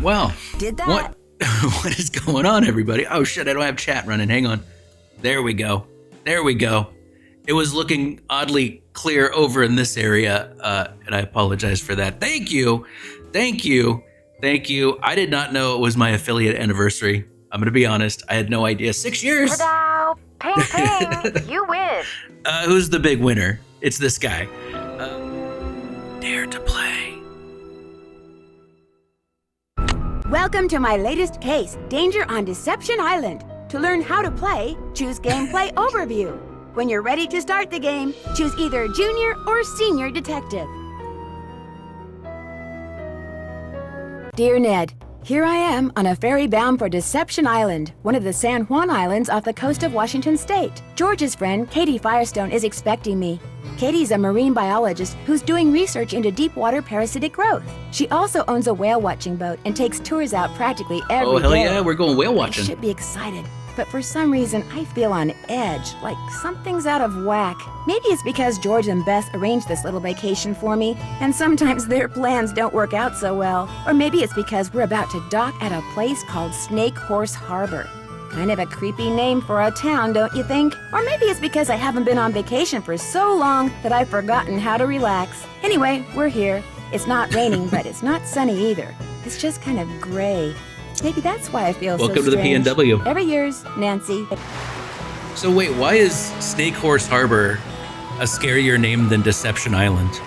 Well, Did that? what what is going on, everybody? Oh shit, I don't have chat running. Hang on. There we go. There we go. It was looking oddly clear over in this area, and I apologize for that. Thank you. Thank you. Thank you. I did not know it was my affiliate anniversary. I'm going to be honest. I had no idea. 6 years. Ta-da! Ping, ping! You win! Who's the big winner? It's this guy. Dare to play. Welcome to my latest case, Danger on Deception Island. To learn how to play, choose Gameplay Overview. When you're ready to start the game, choose either Junior or Senior Detective. Dear Ned, here I am on a ferry bound for Deception Island, one of the San Juan Islands off the coast of Washington State. George's friend, Katie Firestone, is expecting me. Katie's a marine biologist who's doing research into deep-water parasitic growth. She also owns a whale-watching boat and takes tours out practically every day. Oh, hell yeah, we're going whale watching. I should be excited, but for some reason, I feel on edge, like something's out of whack. Maybe it's because George and Beth arranged this little vacation for me, and sometimes their plans don't work out so well. Or maybe it's because we're about to dock at a place called Snake Horse Harbor. Kind of a creepy name for a town, don't you think? Or maybe it's because I haven't been on vacation for so long that I've forgotten how to relax. Anyway, we're here. It's not raining, but it's not sunny either. It's just kind of gray. Maybe that's why I feel so strange. Welcome to the PNW. Ever yours, Nancy. So wait, why is Snake Horse Harbor a scarier name than Deception Island?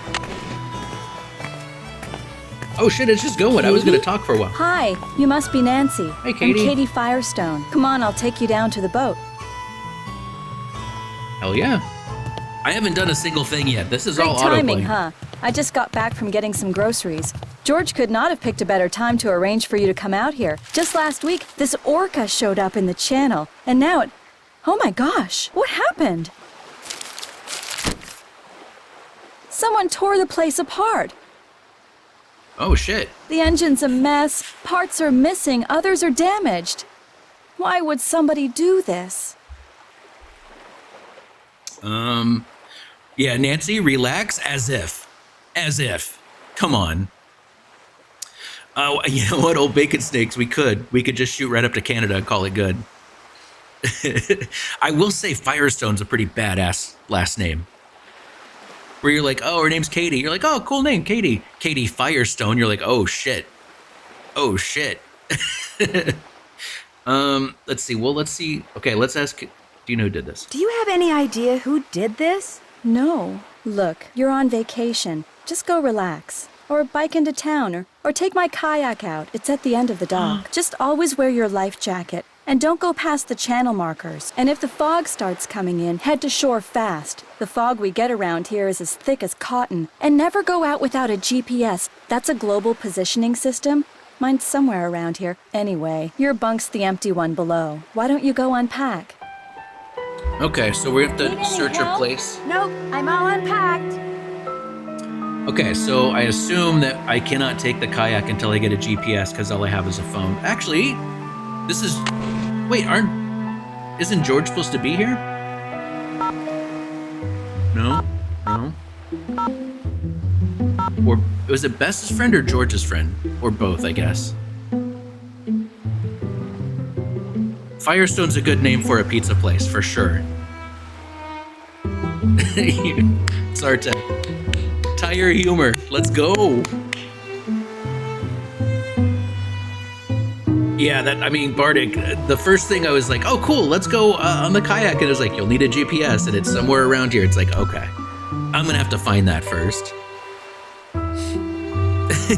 Oh shit, it's just going. I was going to talk for a while. Hi, you must be Nancy. Hey, Katie. I'm Katie Firestone. Come on, I'll take you down to the boat. Hell yeah. I haven't done a single thing yet. This is Great all timing, autoplay. huh? I just got back from getting some groceries. George could not have picked a better time to arrange for you to come out here. Just last week, this orca showed up in the channel, and now it... Oh my gosh, what happened? Someone tore the place apart. Oh shit. The engine's a mess, parts are missing, others are damaged. Why would somebody do this? Yeah, Nancy, relax. As if. Come on. You know what, old bacon snakes, we could just shoot right up to Canada and call it good. I will say Firestone's a pretty badass last name. Where you're like, oh, her name's Katie. You're like, oh, cool name, Katie. Katie Firestone. You're like, oh shit. Oh shit. Let's see. Well, let's see. Okay, let's ask. Do you know who did this? Do you have any idea who did this? No. Look, you're on vacation. Just go relax. Or bike into town, or take my kayak out. It's at the end of the dock. Just always wear your life jacket. And don't go past the channel markers. And if the fog starts coming in, head to shore fast. The fog we get around here is as thick as cotton. And never go out without a GPS. That's a global positioning system. Mine's somewhere around here. Anyway, your bunk's the empty one below. Why don't you go unpack? Okay, so we have Need to any search a help? place. Nope, I'm all unpacked. Okay, so I assume that I cannot take the kayak until I get a GPS because all I have is a phone. Actually, this is... Wait, isn't George supposed to be here? No? Or was it Bess's friend or George's friend? Or both, I guess. Firestone's a good name for a pizza place, for sure. Sorry to tire humor. Let's go. Yeah, Bardic, the first thing I was like, oh, cool, let's go on the kayak. And it was like, you'll need a GPS, and it's somewhere around here. It's like, okay, I'm going to have to find that first.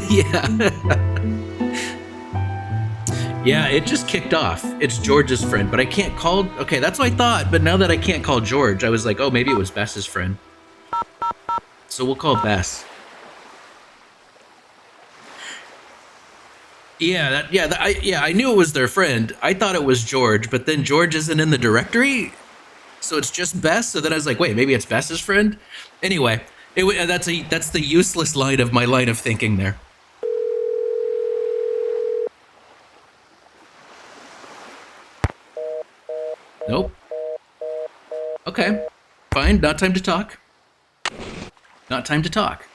Yeah. Yeah, it just kicked off. It's George's friend, but I can't call... Okay, that's what I thought, but now that I can't call George, I was like, oh, maybe it was Bess's friend. So we'll call Bess. I knew it was their friend. I thought it was George, but then George isn't in the directory, so it's just Bess. So then I was like, wait, maybe it's Bess's friend. Anyway, that's the useless line of my line of thinking there. Nope. Okay, fine. Not time to talk. Not time to talk.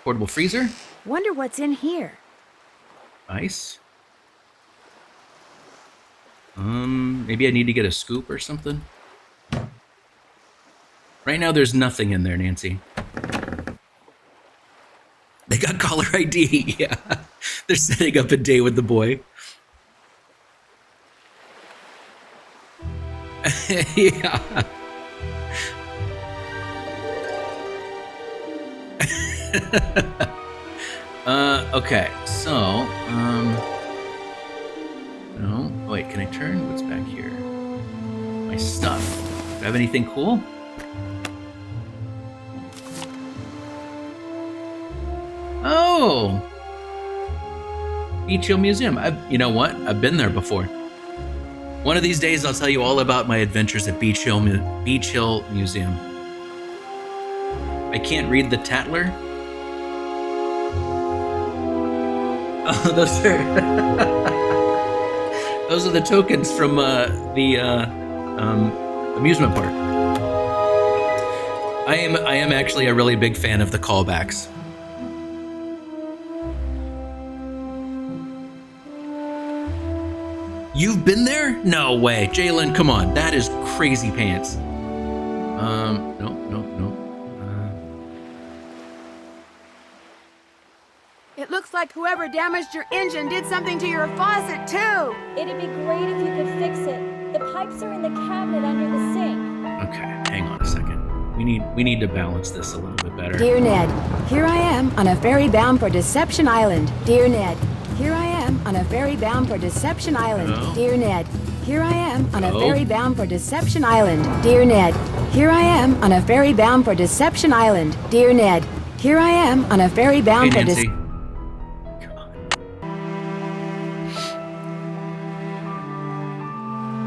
portable freezer. Wonder what's in here. Nice. Maybe I need to get a scoop or something. Right now, there's nothing in there, Nancy. They got caller ID. Yeah, they're setting up a day with the boy. Yeah. Okay, so, no, wait, can I turn? What's back here? My stuff. Do I have anything cool? Oh! Beach Hill Museum. You know what? I've been there before. One of these days, I'll tell you all about my adventures at Beach Hill Museum. I can't read the Tatler. Oh, those are the tokens from the amusement park. I am actually a really big fan of the callbacks. You've been there? No way, Jalen. Come on, that is crazy pants. No. It looks like whoever damaged your engine did something to your faucet, too. It'd be great if you could fix it. The pipes are in the cabinet under the sink. Okay, hang on a second. We need to balance this a little bit better. Dear Ned, here I am on a ferry bound for Deception Island. Dear Ned, here I am on a ferry bound for Deception Island. Oh. Dear Ned, here I am on a Oh. ferry bound for Deception Island. Dear Ned, here I am on a ferry bound for Deception Island. Dear Ned, here I am on a ferry bound Hey, for Nancy. Deception.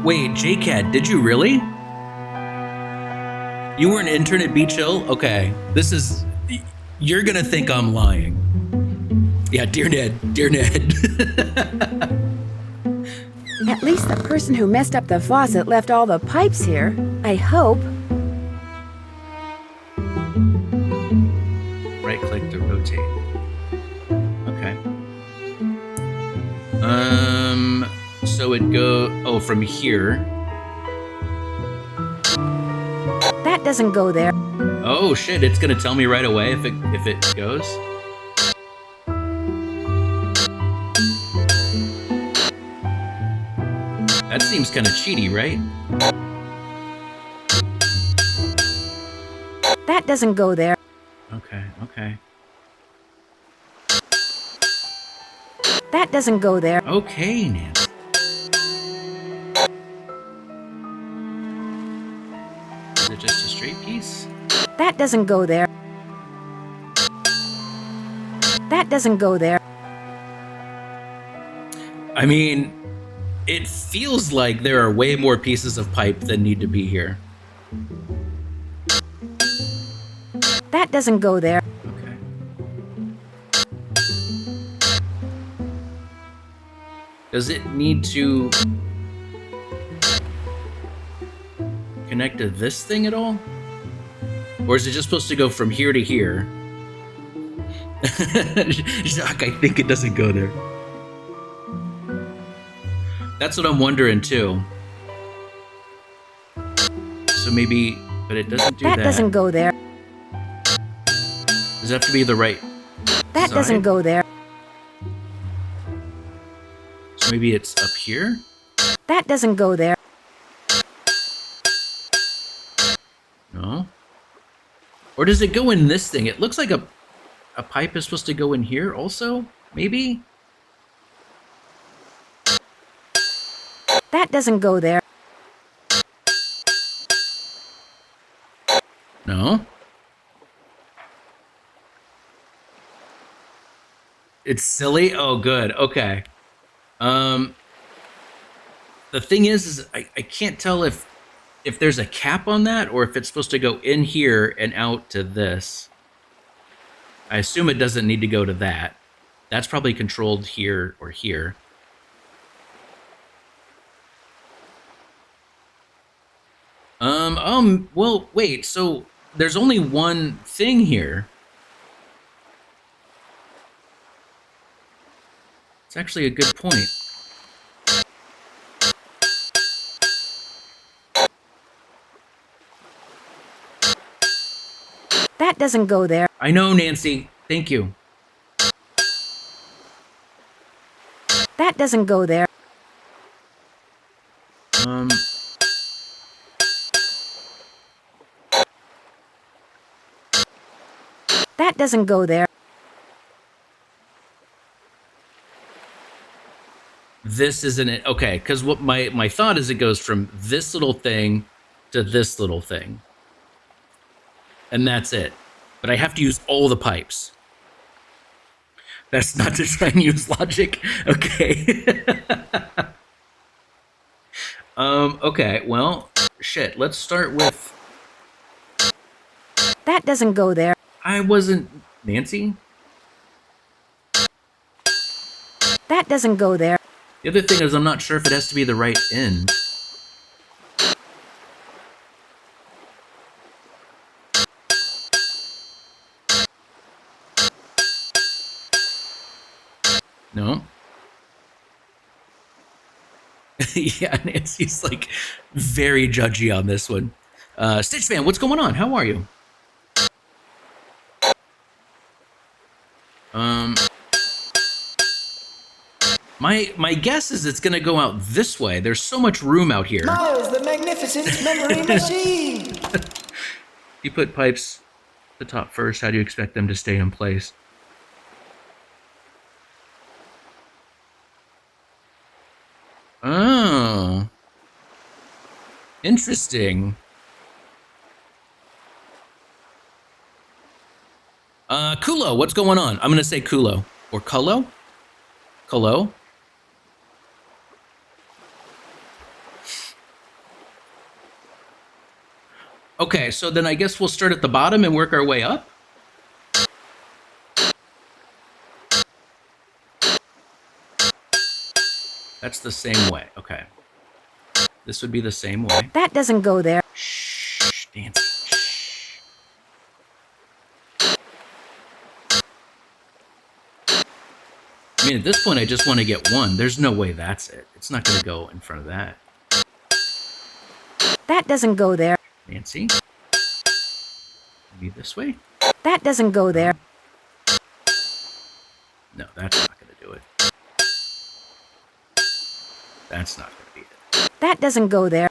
Wait, JCAD, did you really? You were an intern at Beach Hill? Okay, this is... You're gonna think I'm lying. Yeah, dear Ned. At least the person who messed up the faucet left all the pipes here. I hope. Right click to rotate. Okay. So it oh, from here. That doesn't go there. Oh shit, it's gonna tell me right away if it goes. That seems kind of cheaty, right? That doesn't go there. Okay. That doesn't go there. Okay, Nancy. Is it just a straight piece? That doesn't go there. That doesn't go there. I mean, it feels like there are way more pieces of pipe than need to be here. That doesn't go there. Okay. Does it need to connect to this thing at all? Or is it just supposed to go from here to here? Jacques, I think it doesn't go there. That's what I'm wondering too. So maybe, but it doesn't do that. That doesn't go there. Does it have to be the right That side? doesn't go there. So maybe it's up here? That doesn't go there. No? Or does it go in this thing? It looks like a pipe is supposed to go in here also? Maybe? That doesn't go there. No? It's silly? Oh, good. Okay. The thing is I can't tell if there's a cap on that or if it's supposed to go in here and out to this. I assume it doesn't need to go to that. That's probably controlled here or here. Well, wait, so there's only one thing here. It's actually a good point. That doesn't go there. I know, Nancy. Thank you. That doesn't go there. That doesn't go there. This isn't it. Okay, because what my thought is it goes from this little thing to this little thing. And that's it. But I have to use all the pipes. That's not to try and use logic. Okay. Okay, well, shit. Let's start with... That doesn't go there. I wasn't... Nancy? That doesn't go there. The other thing is I'm not sure if it has to be the right end. No? Yeah, Nancy's like very judgy on this one. Stitch Fan, what's going on? How are you? My guess is it's gonna go out this way. There's so much room out here. Miles, the magnificent memory machine! You put pipes at the top first, how do you expect them to stay in place? Oh. Interesting. Kulo, what's going on? I'm gonna say Kulo. Or Kulo? Kulo? Okay, so then I guess we'll start at the bottom and work our way up? That's the same way. Okay. This would be the same way. That doesn't go there. Shh, Dancy. Shh. I mean, at this point, I just want to get one. There's no way that's it. It's not going to go in front of that. That doesn't go there. Nancy? Maybe this way? That doesn't go there. No, that's not going to do it. That's not going to be it. That doesn't go there.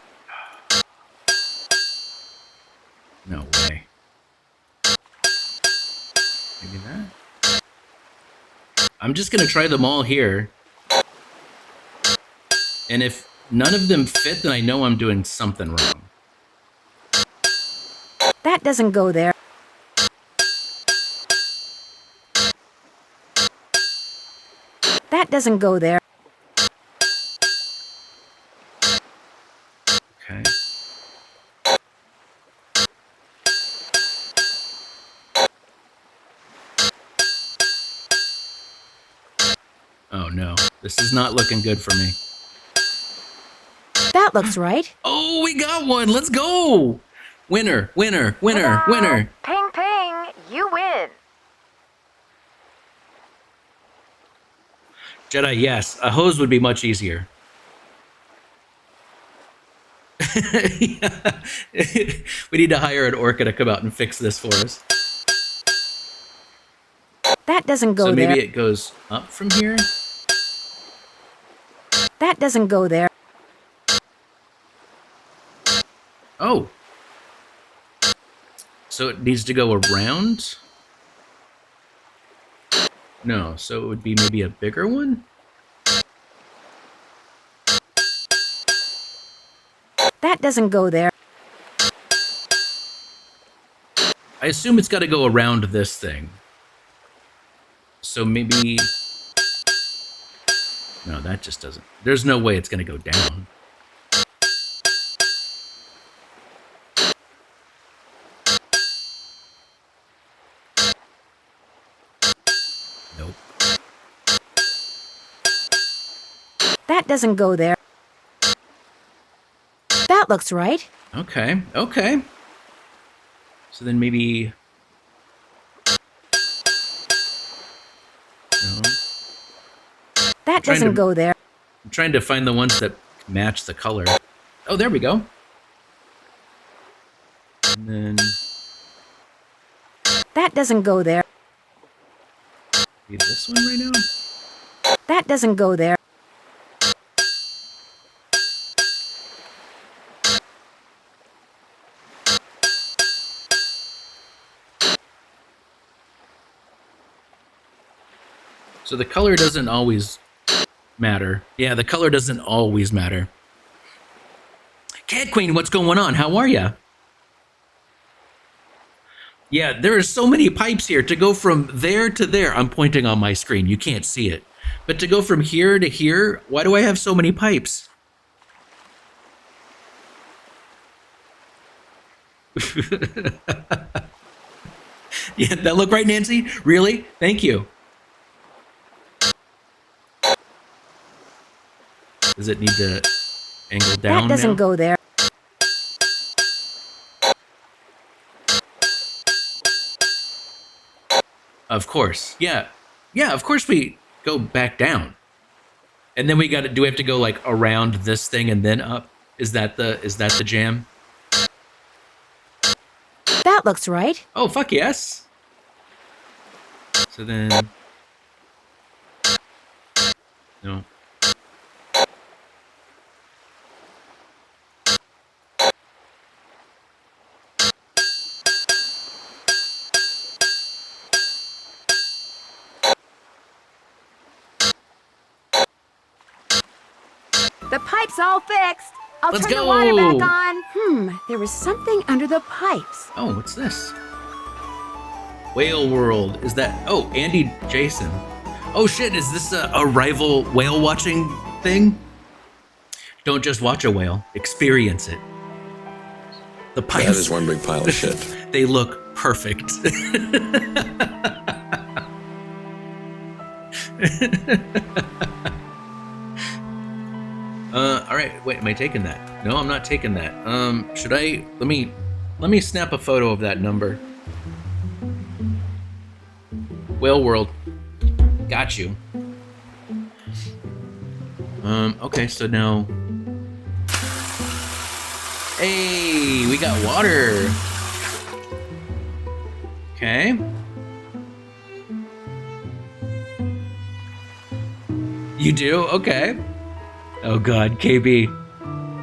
No way. Maybe that? I'm just going to try them all here. And if none of them fit, then I know I'm doing something wrong. That doesn't go there. That doesn't go there. Okay. Oh no, this is not looking good for me. That looks right. Oh, we got one. Let's go. Winner, winner, winner, winner. Ping ping, you win. Jedi, yes. A hose would be much easier. Yeah. We need to hire an orca to come out and fix this for us. That doesn't go So there. maybe it goes up from here? That doesn't go there. Oh. So it needs to go around? No, so it would be maybe a bigger one? That doesn't go there. I assume it's got to go around this thing. So maybe... No, that just doesn't... There's no way it's going to go down. Nope. That doesn't go there. That looks right. Okay, okay. So then maybe... No. That doesn't go there. I'm trying to find the ones that match the color. Oh, there we go. And then... That doesn't go there. Maybe this one right now? That doesn't go there. So the color doesn't always matter. Yeah, the color doesn't always matter. Cat Queen, what's going on? How are ya? Yeah, there are so many pipes here. To go from there to there, I'm pointing on my screen. You can't see it. But to go from here to here, why do I have so many pipes? Yeah, that look right, Nancy? Really? Thank you. Does it need to angle down? That doesn't now? go there. Of course. Yeah. Yeah, of course we go back down. And then do we have to go like around this thing and then up? Is that the jam? That looks right. Oh, fuck yes. So then no. The pipe's all fixed. I'll Let's turn go. the water back on. There was something under the pipes. Oh, what's this? Whale World. Is that... Oh, Andy Jason. Oh shit, is this a rival whale watching thing? Don't just watch a whale, experience it. The pipes... That is one big pile of shit. They look perfect. All right, wait, am I taking that? No, I'm not taking that. Should I, let me snap a photo of that number. Whale World, got you. Okay, so now, hey, we got water. Okay. You do? Okay. Oh God, KB.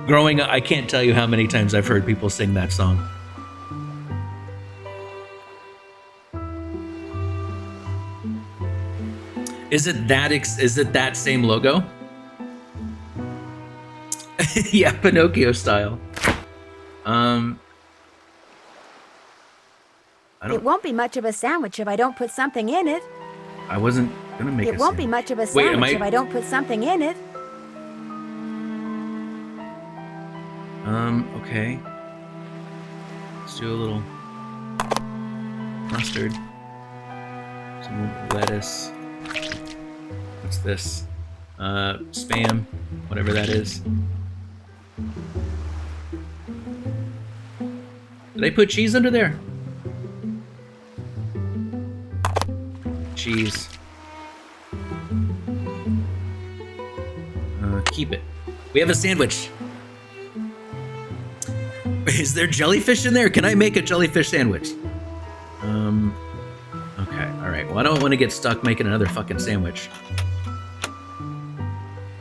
Growing up, I can't tell you how many times I've heard people sing that song. Is it that same logo? Yeah, Pinocchio style. It won't be much of a sandwich if I don't put something in it. I wasn't gonna make It won't be much of a Wait, am sandwich I- if I don't put something in it. Okay. Let's do a little mustard. Some lettuce. What's this? Spam, whatever that is. Did I put cheese under there? Cheese. Keep it. We have a sandwich. Is there jellyfish in there? Can I make a jellyfish sandwich? Okay, alright. Well, I don't want to get stuck making another fucking sandwich.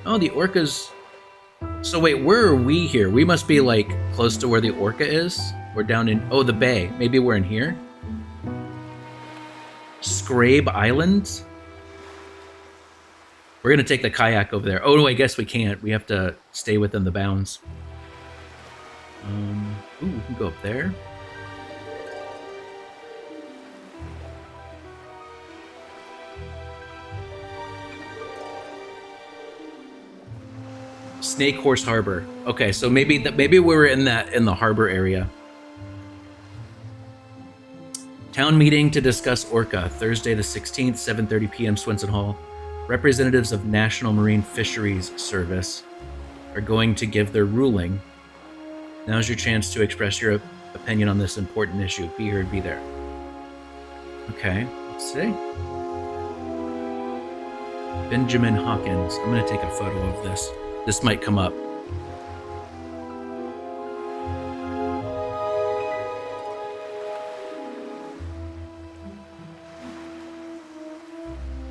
Oh, the orca's... So wait, where are we here? We must be, like, close to where the orca is? We're down in... Oh, the bay. Maybe we're in here? Scrabe Island? We're gonna take the kayak over there. Oh, no, I guess we can't. We have to stay within the bounds. Ooh, we can go up there. Snake Horse Harbor. Okay, so maybe we were in the harbor area. Town meeting to discuss orca. Thursday the 16th, 7:30 p.m. Swenson Hall. Representatives of National Marine Fisheries Service are going to give their ruling. Now's your chance to express your opinion on this important issue. Be here and be there. Okay, let's see. Benjamin Hawkins. I'm going to take a photo of this. This might come up.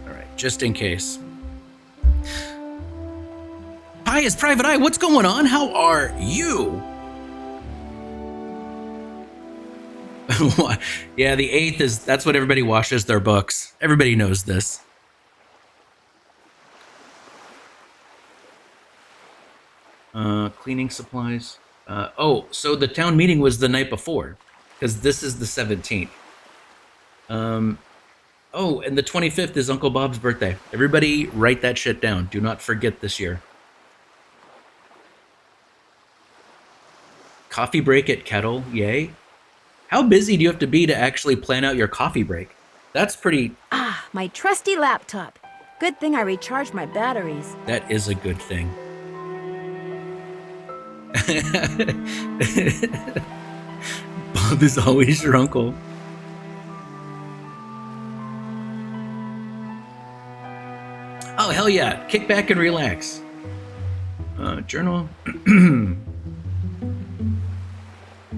All right, just in case. Hi, it's Private Eye. What's going on? How are you? Yeah, the 8th is, that's what everybody washes their books. Everybody knows this. Cleaning supplies. Oh, so the town meeting was the night before, because this is the 17th. Oh, and the 25th is Uncle Bob's birthday. Everybody write that shit down. Do not forget this year. Coffee break at Kettle, yay. How busy do you have to be to actually plan out your coffee break? That's pretty... Ah, my trusty laptop. Good thing I recharged my batteries. That is a good thing. Bob is always your uncle. Oh, hell yeah. Kick back and relax. Journal.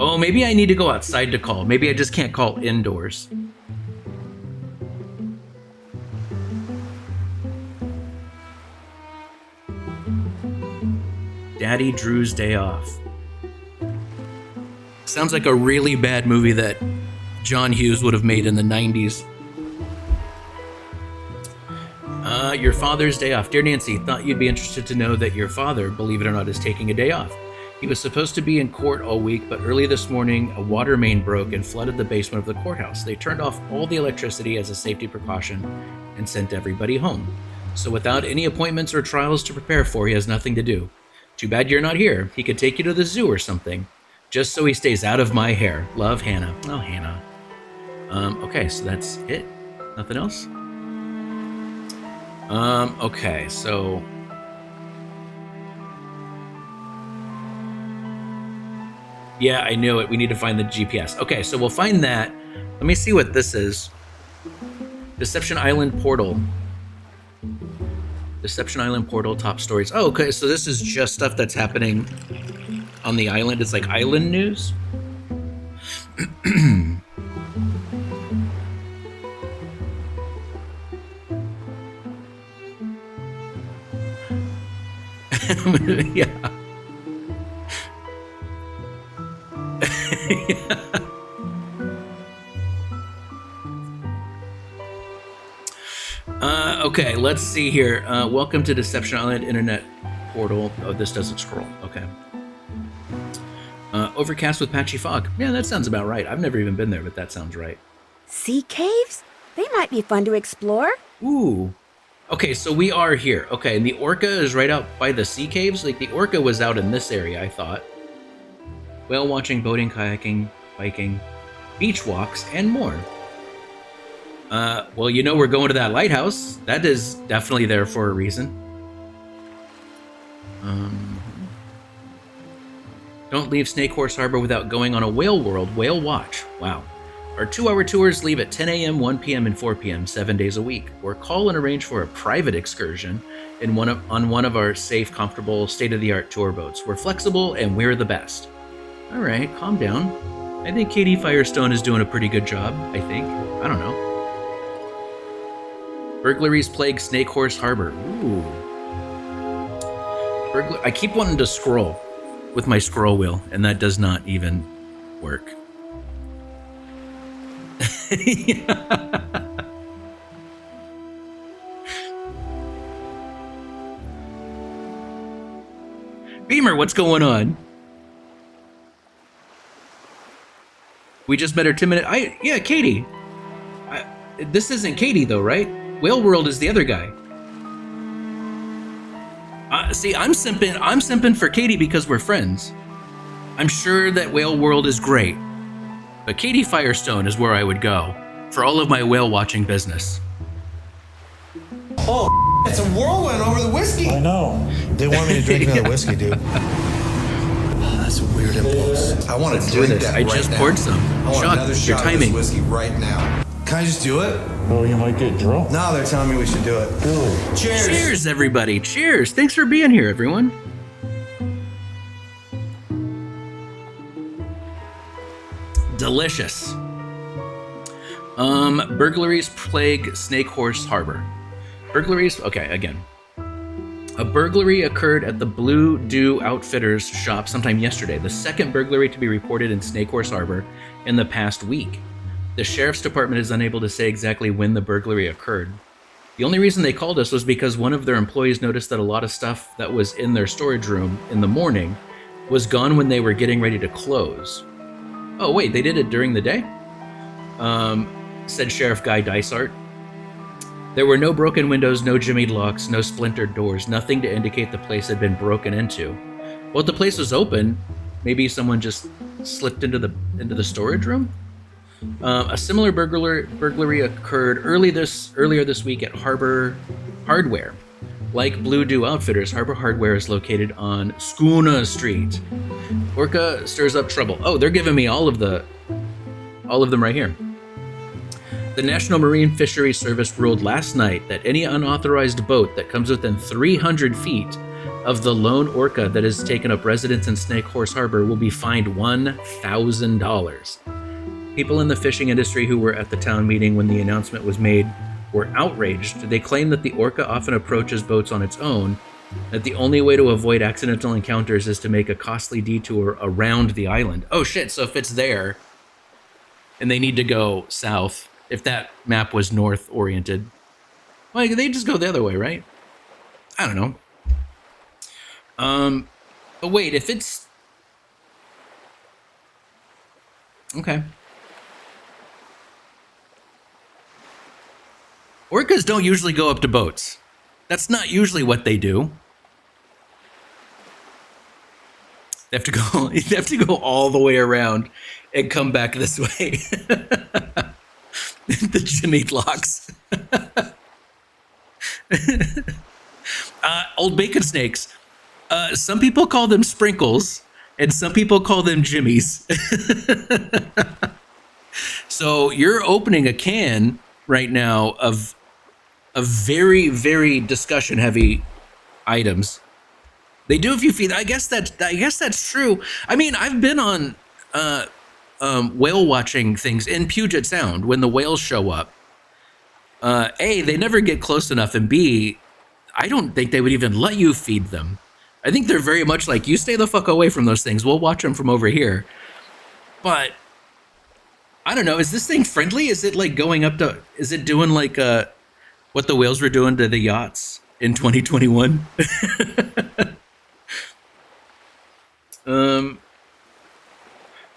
Oh, maybe I need to go outside to call. Maybe I just can't call indoors. Daddy Drew's Day Off. Sounds like a really bad movie that John Hughes would have made in the 90s. Your father's day off. Dear Nancy, thought you'd be interested to know that your father, believe it or not, is taking a day off. He was supposed to be in court all week, but early this morning, a water main broke and flooded the basement of the courthouse. They turned off all the electricity as a safety precaution and sent everybody home. So without any appointments or trials to prepare for, he has nothing to do. Too bad you're not here. He could take you to the zoo or something. Just so he stays out of my hair. Love, Hannah. Oh, Hannah. Okay, so that's it. Nothing else? Okay, so... Yeah, I knew it. We need to find the GPS. Okay, so we'll find that. Let me see what this is. Deception Island Portal. Deception Island Portal, top stories. Oh, okay, so this is just stuff that's happening on the island. It's like island news. Yeah. Okay, let's see here. Welcome to Deception Island Internet Portal. Oh, this doesn't scroll. Okay. Overcast with patchy fog. Yeah, that sounds about right. I've never even been there, but that sounds right. Sea caves? They might be fun to explore. Ooh. Okay, so we are here. Okay, and the orca is right out by the sea caves. Like, the orca was out in this area, I thought. Whale watching, boating, kayaking, biking, beach walks, and more. Well, you know we're going to that lighthouse. That is definitely there for a reason. Don't leave Snake Horse Harbor without going on a whale world whale watch. Wow. Our 2-hour tours leave at 10 a.m., 1 p.m., and 4 p.m., 7 days a week. Or call and arrange for a private excursion on one of our safe, comfortable, state-of-the-art tour boats. We're flexible, and we're the best. All right, calm down. I think Katie Firestone is doing a pretty good job, I think. I don't know. Burglaries plague Snake Horse Harbor. Ooh. I keep wanting to scroll with my scroll wheel, and that does not even work. Yeah. Beamer, what's going on? We just met her 10 minutes. Yeah, Katie. This isn't Katie though, right? Whale World is the other guy. See, I'm simping for Katie because we're friends. I'm sure that Whale World is great, but Katie Firestone is where I would go for all of my whale watching business. Oh, it's a whirlwind over the whiskey. I know. They want me to drink that whiskey, dude. Oh, that's a weird impulse. I want to do this. I just poured some. I want Shock, another your shot timing. of this whiskey right now. Can I just do it? Oh, you might get drunk. No, they're telling me we should do it. Really? Cheers. Cheers, everybody. Cheers. Thanks for being here, everyone. Delicious. Burglaries plague Snake Horse Harbor. Burglaries, okay, again. A burglary occurred at the Blue Dew Outfitters shop sometime yesterday, the second burglary to be reported in Snake Horse Harbor in the past week. The sheriff's department is unable to say exactly when the burglary occurred. The only reason they called us was because one of their employees noticed that a lot of stuff that was in their storage room in the morning was gone when they were getting ready to close. Oh, wait, they did it during the day? Said Sheriff Guy Dysart. There were no broken windows, no jimmied locks, no splintered doors, nothing to indicate the place had been broken into. Well, if the place was open, maybe someone just slipped into the storage room? A similar burglary occurred earlier this week at Harbor Hardware. Like Blue Dew Outfitters, Harbor Hardware is located on Schooner Street. Orca stirs up trouble. Oh, they're giving me all of them right here. The National Marine Fisheries Service ruled last night that any unauthorized boat that comes within 300 feet of the lone orca that has taken up residence in Snake Horse Harbor will be fined $1,000. People in the fishing industry who were at the town meeting when the announcement was made were outraged. They claim that the orca often approaches boats on its own, that the only way to avoid accidental encounters is to make a costly detour around the island. Oh shit, so if it's there and they need to go south, if that map was north oriented, well, they just go the other way, right? I don't know. But wait, if it's okay. Orcas don't usually go up to boats. That's not usually what they do. They have to go all the way around and come back this way. The jimmied locks. Old bacon snakes. Some people call them sprinkles, and some people call them jimmies. So you're opening a can right now of very, very discussion-heavy items. They do if you feed. I guess that's true. I mean, I've been on whale watching things in Puget Sound when the whales show up. A, they never get close enough, and B, I don't think they would even let you feed them. I think they're very much like, you stay the fuck away from those things. We'll watch them from over here. But I don't know. Is this thing friendly? Is it like going up to? Is it doing like what the whales were doing to the yachts in 2021? The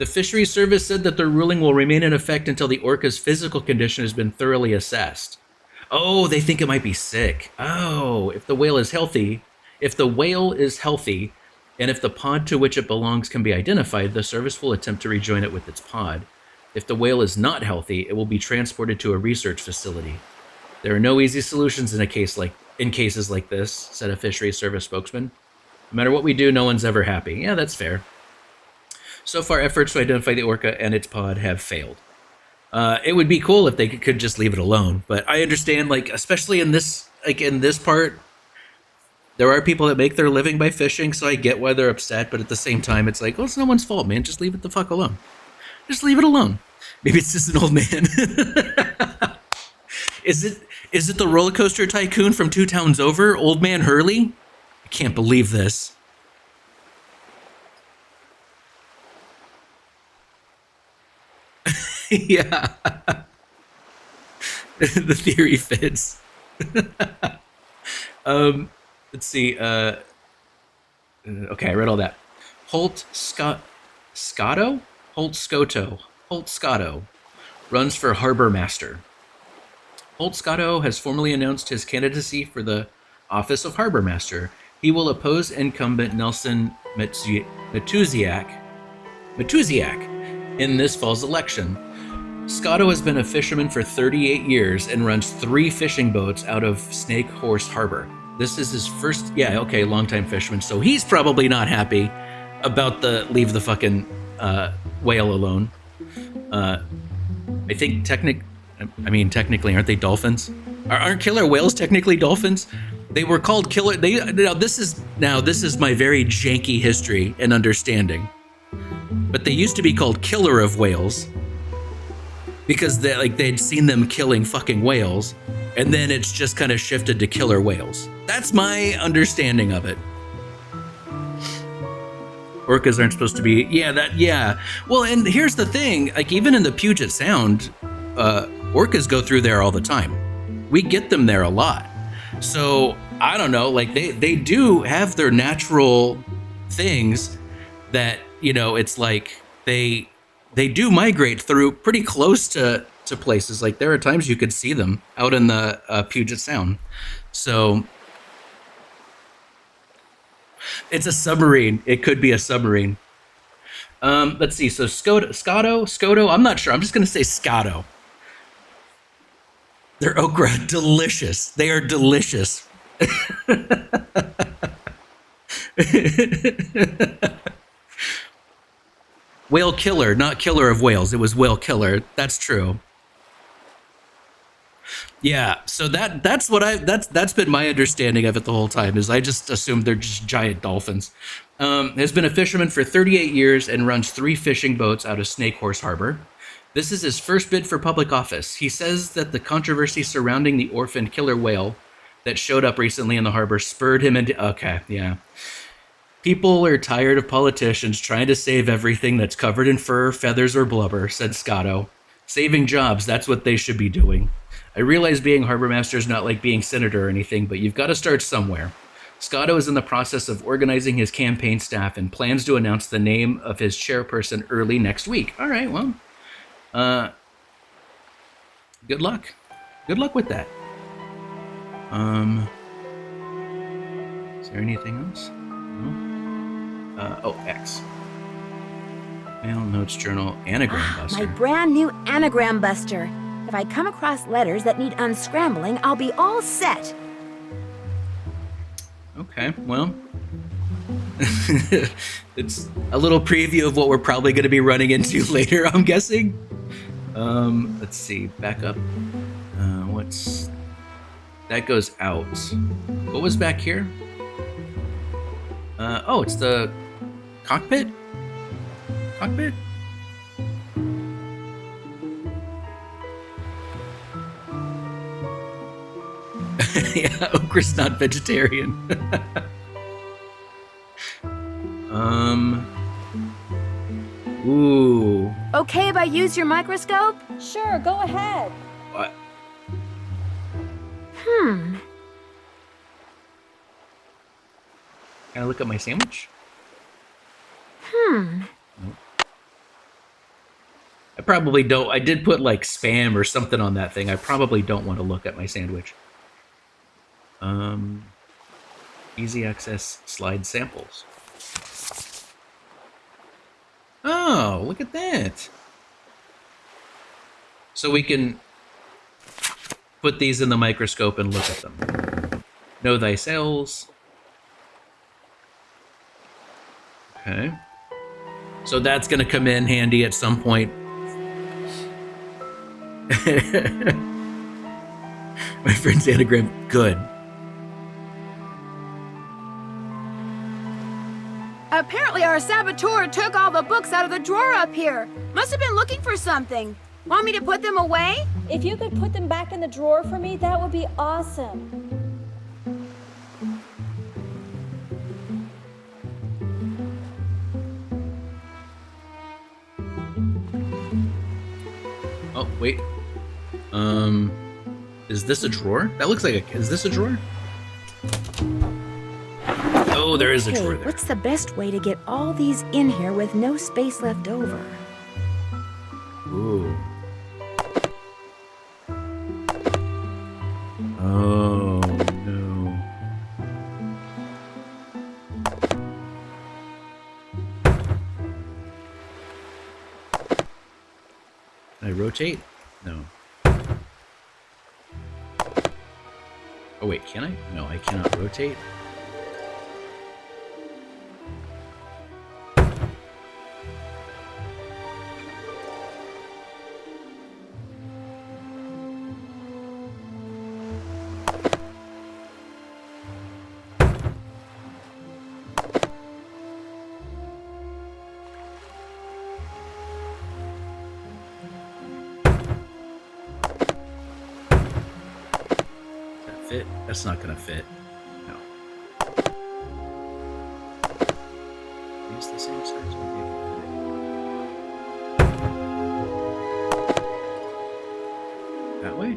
Fisheries Service said that their ruling will remain in effect until the orca's physical condition has been thoroughly assessed. Oh, they think it might be sick. Oh, if the whale is healthy, and if the pod to which it belongs can be identified, the service will attempt to rejoin it with its pod. If the whale is not healthy, it will be transported to a research facility. There are no easy solutions in cases like this, said a Fisheries Service spokesman. No matter what we do, no one's ever happy. Yeah, that's fair. So far, efforts to identify the orca and its pod have failed. It would be cool if they could just leave it alone, but I understand, like, especially in this part, there are people that make their living by fishing, so I get why they're upset, but at the same time, it's like, well, it's no one's fault, man. Just leave it the fuck alone. Just leave it alone. Maybe it's just an old man. Is it the roller coaster tycoon from 2 towns over, Old Man Hurley? I can't believe this. Yeah. The theory fits. Let's see. Okay, I read all that. Holt Scotto runs for Harbor Master. Holt Scotto has formally announced his candidacy for the office of Harbor Master. He will oppose incumbent Nelson Matuziak in this fall's election. Scotto has been a fisherman for 38 years and runs 3 fishing boats out of Snake Horse Harbor. This is his first, longtime fisherman, so he's probably not happy about the leave the fucking whale alone. I think I mean, technically, aren't they dolphins? Aren't killer whales technically dolphins? They were called killer. This is my very janky history and understanding. But they used to be called killer of whales because they'd seen them killing fucking whales, and then it's just kind of shifted to killer whales. That's my understanding of it. Orcas aren't supposed to be. Yeah. Well, and here's the thing. Like, even in the Puget Sound, orcas go through there all the time. We get them there a lot. So I don't know. Like, they do have their natural things that, you know, it's like they do migrate through pretty close to places. Like, there are times you could see them out in the Puget Sound. So it's a submarine. It could be a submarine. Let's see. So Scoto. I'm not sure. I'm just going to say Scoto. They're okra. Delicious. They are delicious. Whale killer, not killer of whales. It was whale killer. That's true. Yeah, so that's been my understanding of it the whole time. Is I just assumed they're just giant dolphins. Has been a fisherman for 38 years and runs 3 fishing boats out of Snake Horse Harbor. This is his first bid for public office. He says that the controversy surrounding the orphaned killer whale that showed up recently in the harbor spurred him into. Okay, yeah. People are tired of politicians trying to save everything that's covered in fur, feathers, or blubber, said Scotto. Saving jobs, that's what they should be doing. I realize being harbor master is not like being senator or anything, but you've got to start somewhere. Scotto is in the process of organizing his campaign staff and plans to announce the name of his chairperson early next week. All right, well, good luck. Good luck with that. Is there anything else? No? X. Mail, notes, journal, anagram buster. My brand new anagram buster. If I come across letters that need unscrambling, I'll be all set. Okay, well, it's a little preview of what we're probably going to be running into later, I'm guessing. Let's see, back up. That goes out. What was back here? It's the cockpit? Cockpit? Yeah, okra's not vegetarian. Ooh. Okay if I use your microscope? Sure, go ahead. What? Hmm. Can I look at my sandwich? Hmm. Nope. I probably don't. I did put like spam or something on that thing. I probably don't want to look at my sandwich. Easy access slide samples. Oh, look at that. So we can put these in the microscope and look at them. Know thy cells. Okay. So that's going to come in handy at some point. My friend's anagram, good. Apparently our saboteur took all the books out of the drawer up here. Must have been looking for something. Want me to put them away? If you could put them back in the drawer for me, that would be awesome. Oh, wait. Is this a drawer? That looks like a... Is this a drawer? Oh, there is a drawer there. What's the best way to get all these in here with no space left over? Ooh. Oh, no. Can I rotate? No. Oh, wait, can I? No, I cannot rotate. fit? That's not gonna fit. No. Use the same size. Maybe I can fit it. That way?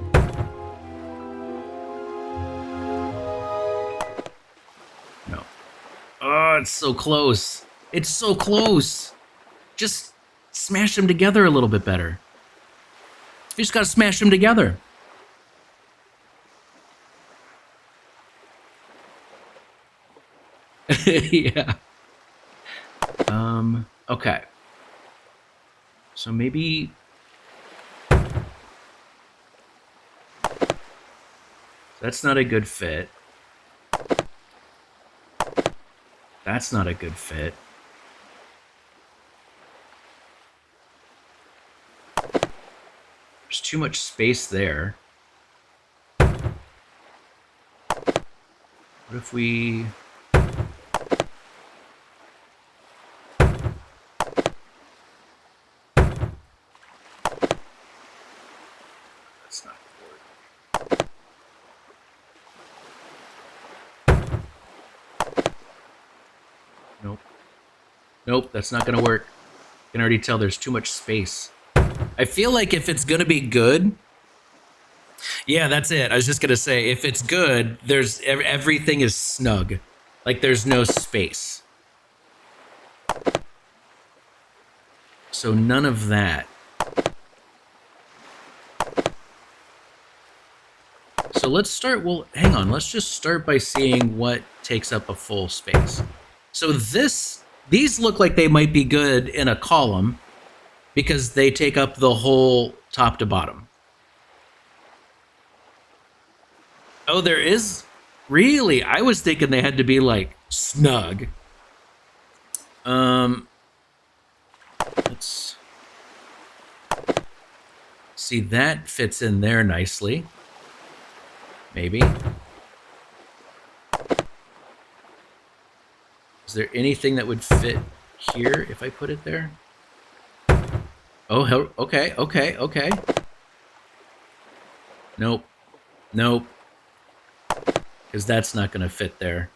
No. Oh, it's so close. It's so close. Just smash them together a little bit better. You just gotta smash them together. Yeah. Okay. So maybe... That's not a good fit. That's not a good fit. There's too much space there. What if we... That's not gonna work. Nope. Nope, that's not gonna work. I can already tell there's too much space. I feel like if it's gonna be good... Yeah, that's it. I was just gonna say, if it's good, there's everything is snug. Like, there's no space. So none of that. So let's start, well, hang on. Let's just start by seeing what takes up a full space. So these look like they might be good in a column because they take up the whole top to bottom. Oh, there is? Really? I was thinking they had to be, like, snug. Let's see, that fits in there nicely. Maybe. Is there anything that would fit here if I put it there? Oh, okay, okay, okay. Nope. Nope. Because that's not going to fit there.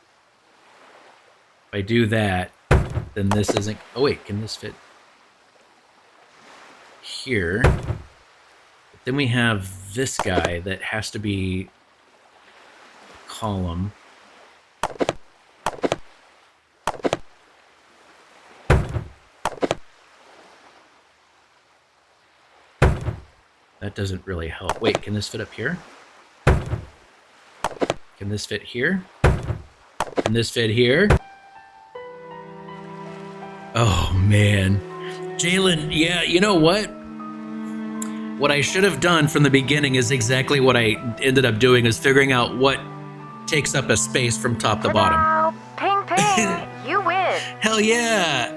If I do that, then this isn't... Oh, wait, can this fit here? But then we have this guy that has to be a column. That doesn't really help. Wait, can this fit up here? Can this fit here? Can this fit here? Oh, man. Jalen, yeah, you know what? What I should have done from the beginning is exactly what I ended up doing, is figuring out what takes up a space from top to bottom. Ping, ping. You win. Hell yeah.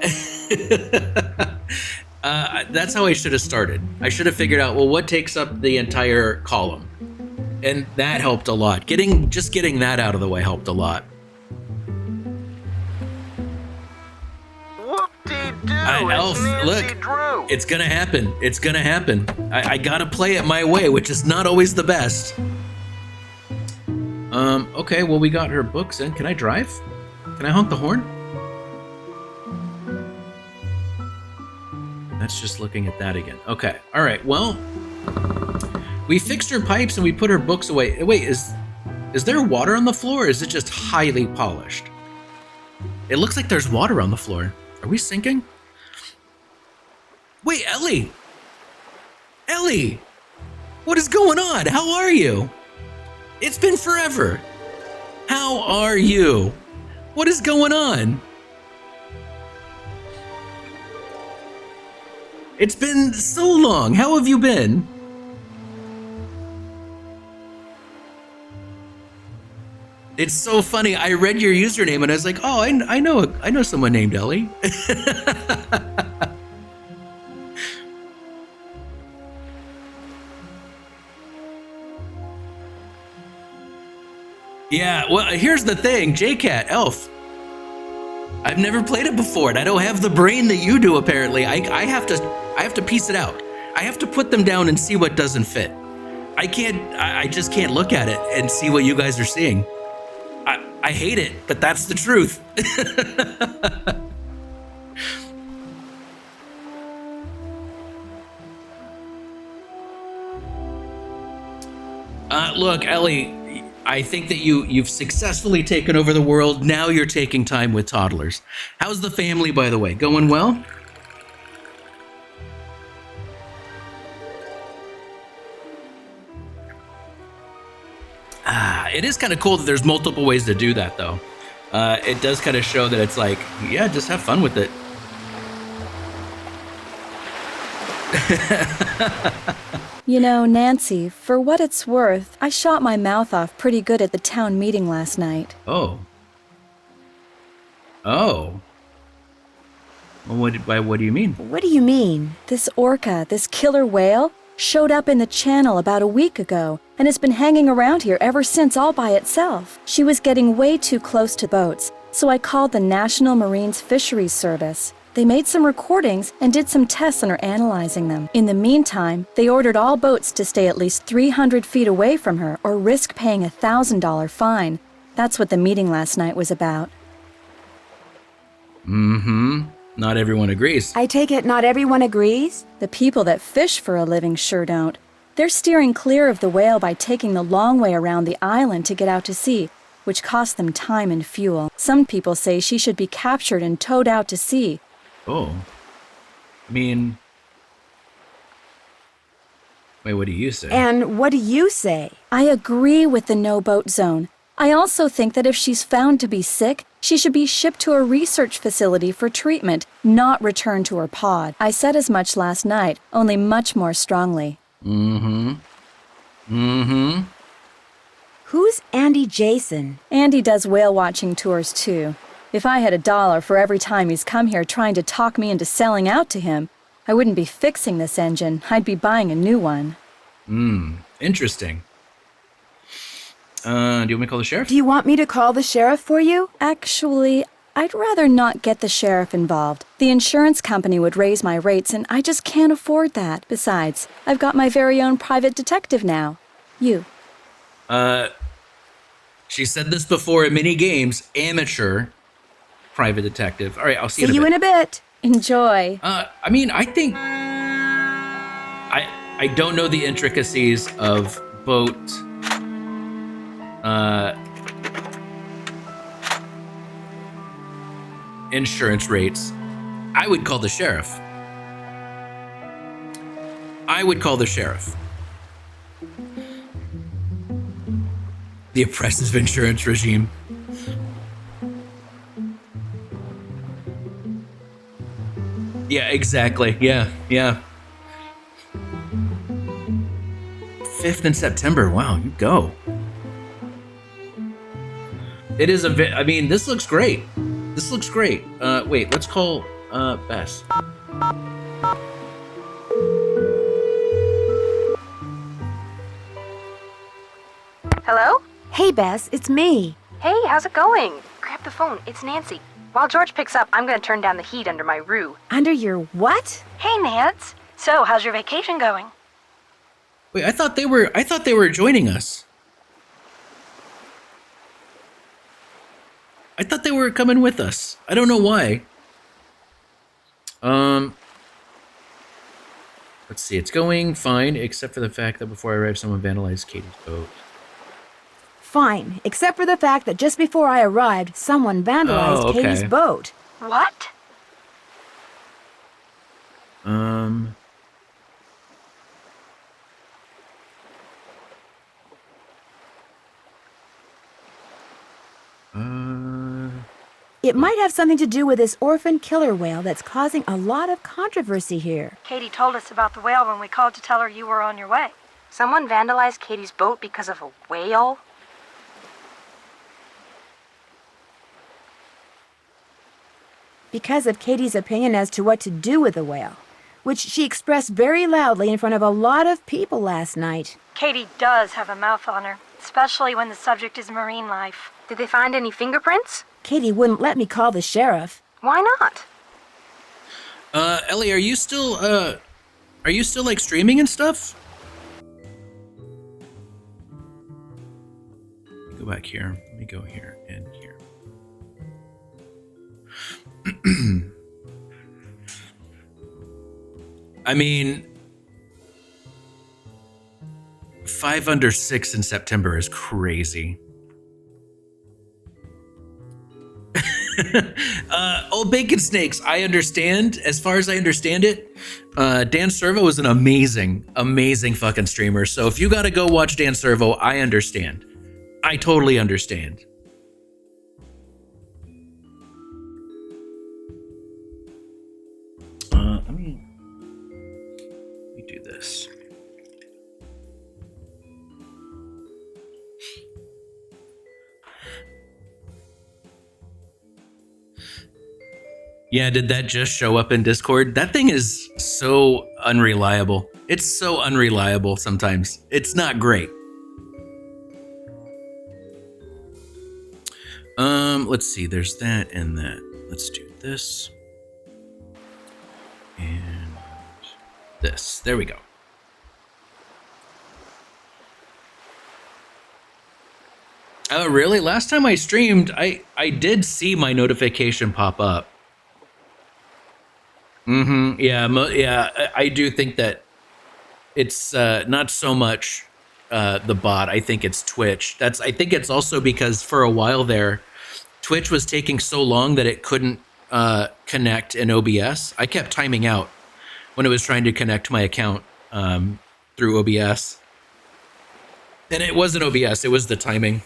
That's how I should have started. I should have figured out, well, what takes up the entire column? And that helped a lot. Just getting that out of the way helped a lot. Whoop-de-doo, Elf, it's Dancy look, Drew. it's gonna happen. It's gonna happen. I gotta play it my way, which is not always the best. Okay, well, we got her books in. Can I drive? Can I honk the horn? That's just looking at that again. Okay, all right, well, we fixed her pipes and we put her books away. Wait, is there water on the floor, or is it just highly polished? It looks like there's water on the floor. Are we sinking? Wait, Ellie! Ellie! What is going on? How are you? It's been forever. How are you? What is going on? It's been so long. How have you been? It's so funny. I read your username and I was like, oh, I know someone named Ellie. Yeah, well, here's the thing, JCat, Elf. I've never played it before, and I don't have the brain that you do, apparently. I have to piece it out. I have to put them down and see what doesn't fit. I just can't look at it and see what you guys are seeing. I hate it, but that's the truth. Look, Ellie, I think that you've successfully taken over the world. Now you're taking time with toddlers. How's the family, by the way? Going well? It is kind of cool that there's multiple ways to do that, though. It does kind of show that it's like, yeah, just have fun with it. You know, Nancy, for what it's worth, I shot my mouth off pretty good at the town meeting last night. Oh. Oh. Well, what do you mean? What do you mean? This orca, this killer whale, showed up in the channel about a week ago and has been hanging around here ever since all by itself. She was getting way too close to boats, so I called the National Marines Fisheries Service. They made some recordings and did some tests and are analyzing them. In the meantime, they ordered all boats to stay at least 300 feet away from her or risk paying a $1,000 fine. That's what the meeting last night was about. Mm-hmm. Not everyone agrees. I take it not everyone agrees? The people that fish for a living sure don't. They're steering clear of the whale by taking the long way around the island to get out to sea, which costs them time and fuel. Some people say she should be captured and towed out to sea. Oh. I mean... Wait, what do you say? And what do you say? I agree with the no-boat zone. I also think that if she's found to be sick, she should be shipped to a research facility for treatment, not returned to her pod. I said as much last night, only much more strongly. Mm-hmm. Mm-hmm. Who's Andy Jason? Andy does whale watching tours too. If I had $1 for every time he's come here trying to talk me into selling out to him, I wouldn't be fixing this engine. I'd be buying a new one. Interesting. Do you want me to call the sheriff? Do you want me to call the sheriff for you? Actually, I'd rather not get the sheriff involved. The insurance company would raise my rates, and I just can't afford that. Besides, I've got my very own private detective now. You. She said this before at many games. Amateur private detective. All right, I'll see you in a bit. Enjoy. I mean, I think... I don't know the intricacies of boat... insurance rates. I would call the sheriff. The oppressive insurance regime. Yeah, exactly. Yeah. 5th in September. Wow, you go. It is I mean, this looks great. Wait, let's call Bess. Hello? Hey, Bess, it's me. Hey, how's it going? Grab the phone. It's Nancy. While George picks up, I'm gonna turn down the heat under my roo. Under your what? Hey, Nance. So, how's your vacation going? Wait, I thought they were joining us. I thought they were coming with us. I don't know why. Let's see. It's going fine, except for the fact that before I arrived, someone vandalized Katie's boat. Fine, except for the fact that just before I arrived, someone vandalized Katie's boat. What? It might have something to do with this orphaned killer whale that's causing a lot of controversy here. Katie told us about the whale when we called to tell her you were on your way. Someone vandalized Katie's boat because of a whale? Because of Katie's opinion as to what to do with the whale, which she expressed very loudly in front of a lot of people last night. Katie does have a mouth on her, especially when the subject is marine life. Did they find any fingerprints? Katie wouldn't let me call the sheriff. Why not? Ellie, are you still like streaming and stuff? go back here. Let me go here and here. I mean, 5 under 6 in September is crazy. Old Bacon Snakes, I understand. As far as I understand it, danServo is an amazing fucking streamer. So if you gotta go watch danServo, I understand. I totally understand. Let me do this. Yeah, did that just show up in Discord? That thing is so unreliable. It's so unreliable sometimes. It's not great. Let's see. There's that and that. Let's do this. And this. There we go. Oh, really? Last time I streamed, I did see my notification pop up. Yeah, I do think that it's not so much the bot. I think it's Twitch. I think it's also because for a while there, Twitch was taking so long that it couldn't connect in OBS. I kept timing out when it was trying to connect my account through OBS. And it wasn't OBS, it was the timing.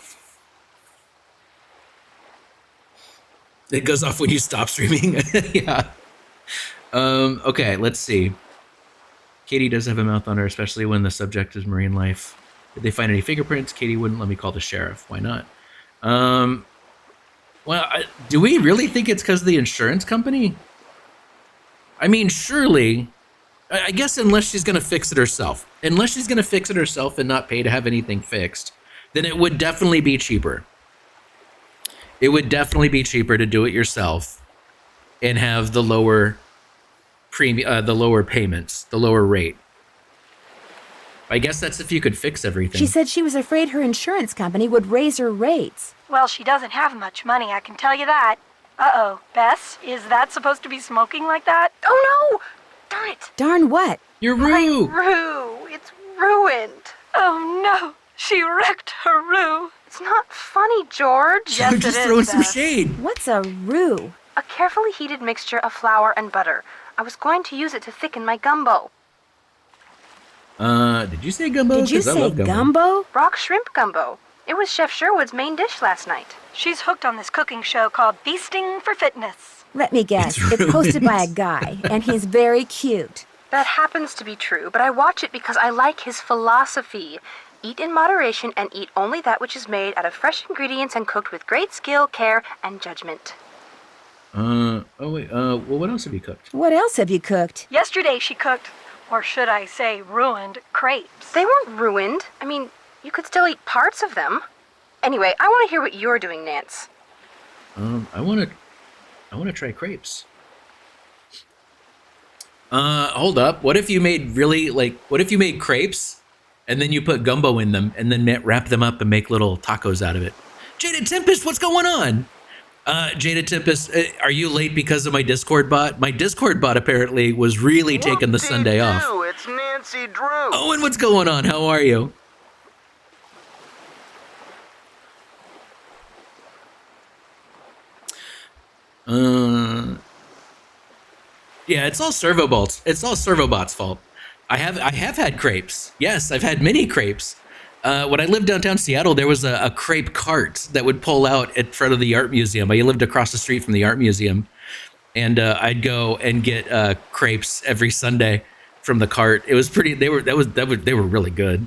It goes off when you stop streaming. Yeah. Okay, let's see. Katie does have a mouth on her, especially when the subject is marine life. Did they find any fingerprints? Katie wouldn't let me call the sheriff. Why not? Well, do we really think it's because of the insurance company? I mean, surely, I guess unless she's going to fix it herself. Unless she's going to fix it herself and not pay to have anything fixed, then it would definitely be cheaper. It would definitely be cheaper to do it yourself and have the lower premium, the lower payments, the lower rate. I guess that's if you could fix everything. She said she was afraid her insurance company would raise her rates. Well, she doesn't have much money, I can tell you that. Uh-oh, Bess, is that supposed to be smoking like that? Oh no! Darn it! Darn what? Your Roo! My Roo! It's ruined! Oh no! She wrecked her Roo! It's not funny, George. Yes, just throwing some shade. What's a roux? A carefully heated mixture of flour and butter. I was going to use it to thicken my gumbo. Did you say gumbo? Did you say gumbo? Rock shrimp gumbo. It was Chef Sherwood's main dish last night. She's hooked on this cooking show called Feasting for Fitness. Let me guess. It's hosted by a guy, and he's very cute. That happens to be true, but I watch it because I like his philosophy. Eat in moderation and eat only that which is made out of fresh ingredients and cooked with great skill, care, and judgment. Oh wait, well, what else have you cooked? What else have you cooked? Yesterday she cooked, or should I say ruined, crepes. They weren't ruined. I mean, you could still eat parts of them. Anyway, I want to hear what you're doing, Nance. I want to try crepes. Hold up. What if you made what if you made crepes and then you put gumbo in them and then wrap them up and make little tacos out of it? Jada Tempest, what's going on? Jada Tempest, are you late because of my Discord bot? My Discord bot apparently was really taking the Sunday off. It's Dancy Drew. Oh, and what's going on? How are you? Yeah, it's all ServoBots. It's all ServoBot's fault. I have had crepes. Yes, I've had many crepes. When I lived downtown Seattle, there was a crepe cart that would pull out in front of the art museum. I lived across the street from the art museum, and I'd go and get crepes every Sunday from the cart. It was pretty. They were really good.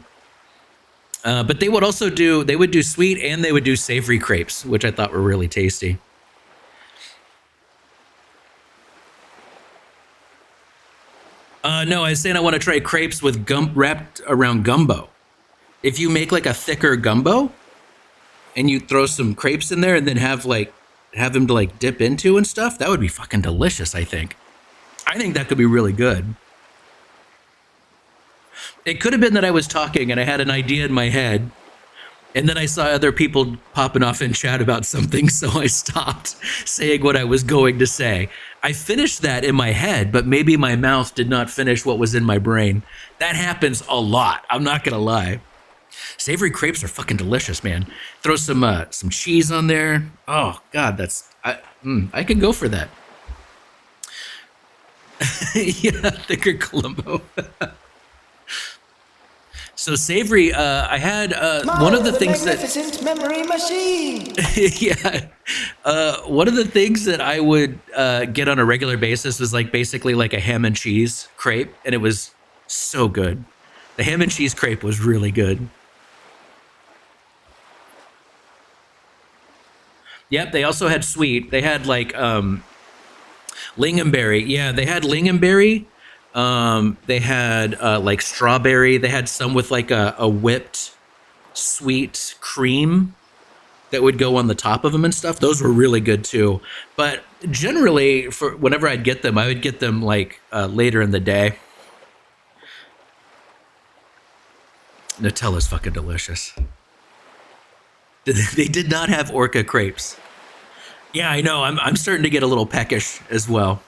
But they would also do sweet and they would do savory crepes, which I thought were really tasty. No, I was saying I want to try crepes with wrapped around gumbo. If you make like a thicker gumbo and you throw some crepes in there and then have them to like dip into and stuff, that would be fucking delicious, I think. I think that could be really good. It could have been that I was talking and I had an idea in my head And then I saw other people popping off in chat about something, so I stopped saying what I was going to say. I finished that in my head, but maybe my mouth did not finish what was in my brain. That happens a lot. I'm not gonna lie. Savory crepes are fucking delicious, man. Throw some cheese on there. Oh God, I could go for that. Yeah, thicker Columbo. So savory, I had one of the things magnificent memory machine. yeah, one of the things that I would get on a regular basis was like basically like a ham and cheese crepe, and it was so good. The ham and cheese crepe was really good. Yep, they also had sweet. They had like lingonberry. Yeah, they had lingonberry. They had like strawberry. They had some with like a whipped sweet cream that would go on the top of them and stuff. Those were really good too. But generally, for whenever I'd get them, I would get them like later in the day. Nutella's fucking delicious. They did not have orca crepes. Yeah, I know. I'm starting to get a little peckish as well.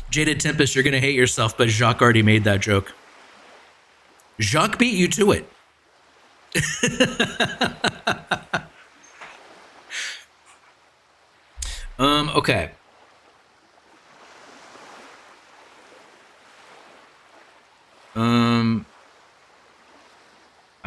Jaded Tempest, you're gonna hate yourself, but Jacques already made that joke. Jacques beat you to it. Okay.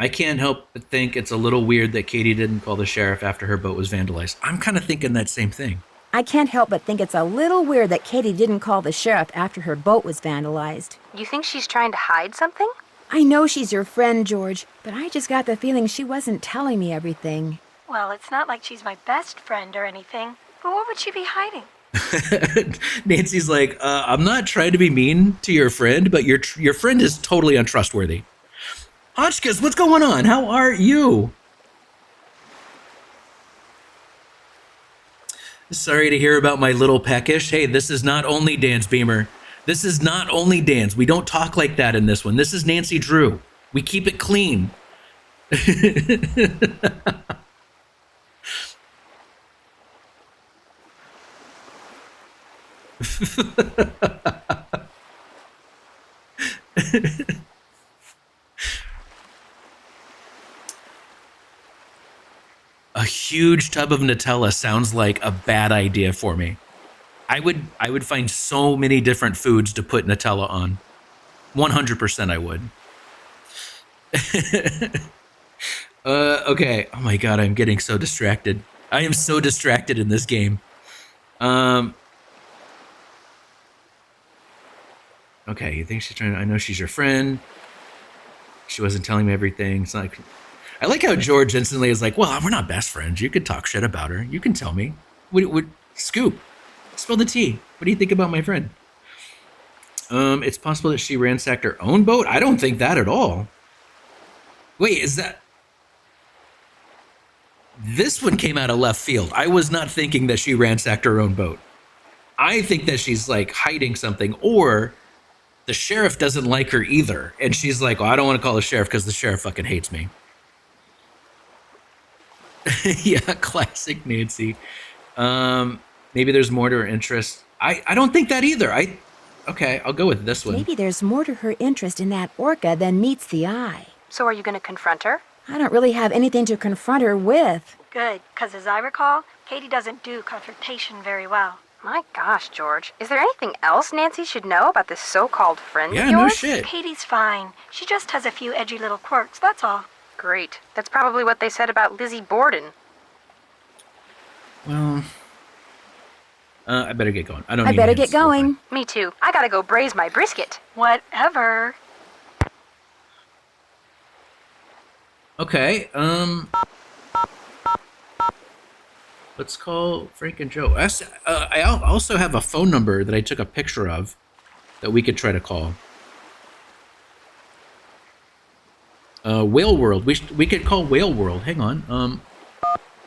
I can't help but think it's a little weird that Katie didn't call the sheriff after her boat was vandalized. I'm kind of thinking that same thing. I can't help but think it's a little weird that Katie didn't call the sheriff after her boat was vandalized. You think she's trying to hide something? I know she's your friend, George, but I just got the feeling she wasn't telling me everything. Well, it's not like she's my best friend or anything, but what would she be hiding? Nancy's like, I'm not trying to be mean to your friend, but your friend is totally untrustworthy. Hotchkiss, what's going on? How are you? Sorry to hear about my little peckish. Hey, this is not only Dan's Beamer. This is not only Dan's. We don't talk like that in this one. This is Dancy Drew. We keep it clean. A huge tub of Nutella sounds like a bad idea for me. I would find so many different foods to put Nutella on. 100% I would. Okay. Oh my God, I'm getting so distracted. I am so distracted in this game. Okay, you think she's trying to... I know she's your friend. She wasn't telling me everything. It's like... I like how George instantly is like, well, we're not best friends. You could talk shit about her. You can tell me. Scoop. Spill the tea. What do you think about my friend? It's possible that she ransacked her own boat? I don't think that at all. Wait, is that... This one came out of left field. I was not thinking that she ransacked her own boat. I think that she's like hiding something, or the sheriff doesn't like her either. And she's like, well, I don't want to call the sheriff because the sheriff fucking hates me. Yeah, classic Nancy. Maybe there's more to her interest. I don't think that either. Okay, I'll go with this one. Maybe there's more to her interest in that orca than meets the eye. So are you going to confront her? I don't really have anything to confront her with. Good, because as I recall, Katie doesn't do confrontation very well. My gosh, George. Is there anything else Nancy should know about this so-called friend Yeah, of yours? no shit. Katie's fine. She just has a few edgy little quirks, that's all. Great. That's probably what they said about Lizzie Borden. Well, I better get going. I better get going. Me too. I gotta go braise my brisket. Whatever. Okay, let's call Frank and Joe. I also have a phone number that I took a picture of that we could try to call. Whale World. We could call Whale World. Hang on.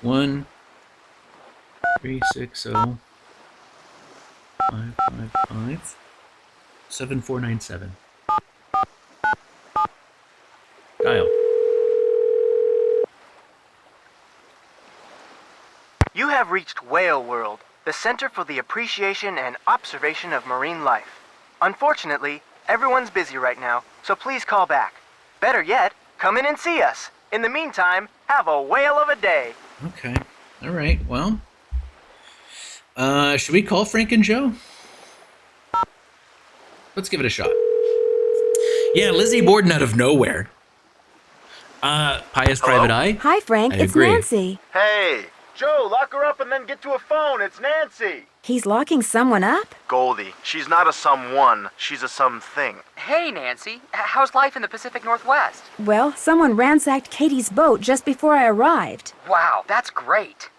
1-360-555-7497. Kyle. You have reached Whale World, the Center for the Appreciation and Observation of Marine Life. Unfortunately, everyone's busy right now, so please call back. Better yet, come in and see us. In the meantime, have a whale of a day. Okay. All right. Well, should we call Frank and Joe? Let's give it a shot. Yeah, Lizzie Borden out of nowhere. Pious Private Eye. Hi, Frank. I It's agree. Nancy. Hey, Joe, lock her up and then get to a phone. It's Nancy. He's locking someone up? Goldie, she's not a someone, she's a something. Hey, Nancy. How's life in the Pacific Northwest? Well, someone ransacked Katie's boat just before I arrived. Wow, that's great.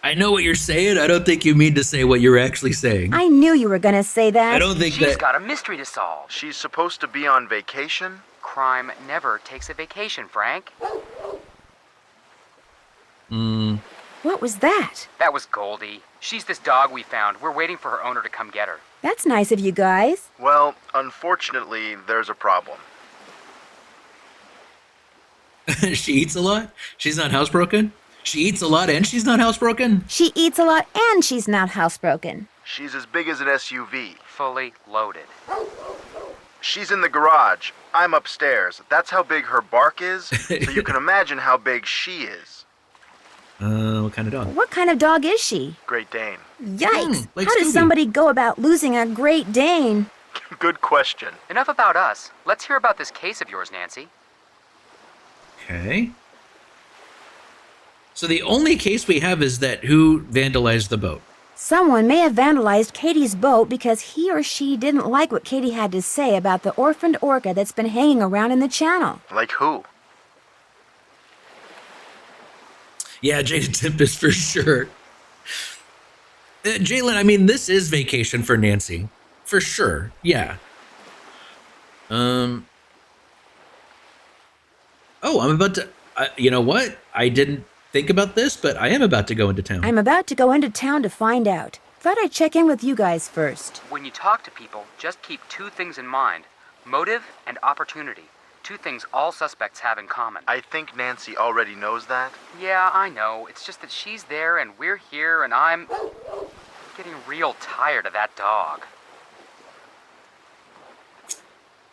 I know what you're saying. I don't think you mean to say what you're actually saying. I knew you were gonna say that. I don't think She's that. got a mystery to solve. She's supposed to be on vacation? Crime never takes a vacation, Frank. What was that? That was Goldie. She's this dog we found. We're waiting for her owner to come get her. That's nice of you guys. Well, unfortunately, there's a problem. She eats a lot? She's not housebroken? She eats a lot and she's not housebroken? She eats a lot and she's not housebroken. She's as big as an SUV. Fully loaded. She's in the garage. I'm upstairs. That's how big her bark is, so you can imagine how big she is. What kind of dog? What kind of dog is she? Great Dane. Yikes! Like How does Scooby. somebody go about losing a Great Dane? Good question. Enough about us. Let's hear about this case of yours, Nancy. Okay. So the only case we have is that who vandalized the boat. Someone may have vandalized Katie's boat because he or she didn't like what Katie had to say about the orphaned orca that's been hanging around in the channel. Like who? Yeah, Jada Tempest for sure. Jalen, I mean, this is vacation for Nancy. For sure, yeah. Oh, I'm about to... you know what? I didn't think about this, but I am about to go into town. I'm about to go into town to find out. Thought I'd check in with you guys first. When you talk to people, just keep two things in mind. Motive and opportunity. Two things all suspects have in common. I think Nancy already knows that. Yeah, I know. It's just that she's there and we're here and I'm getting real tired of that dog.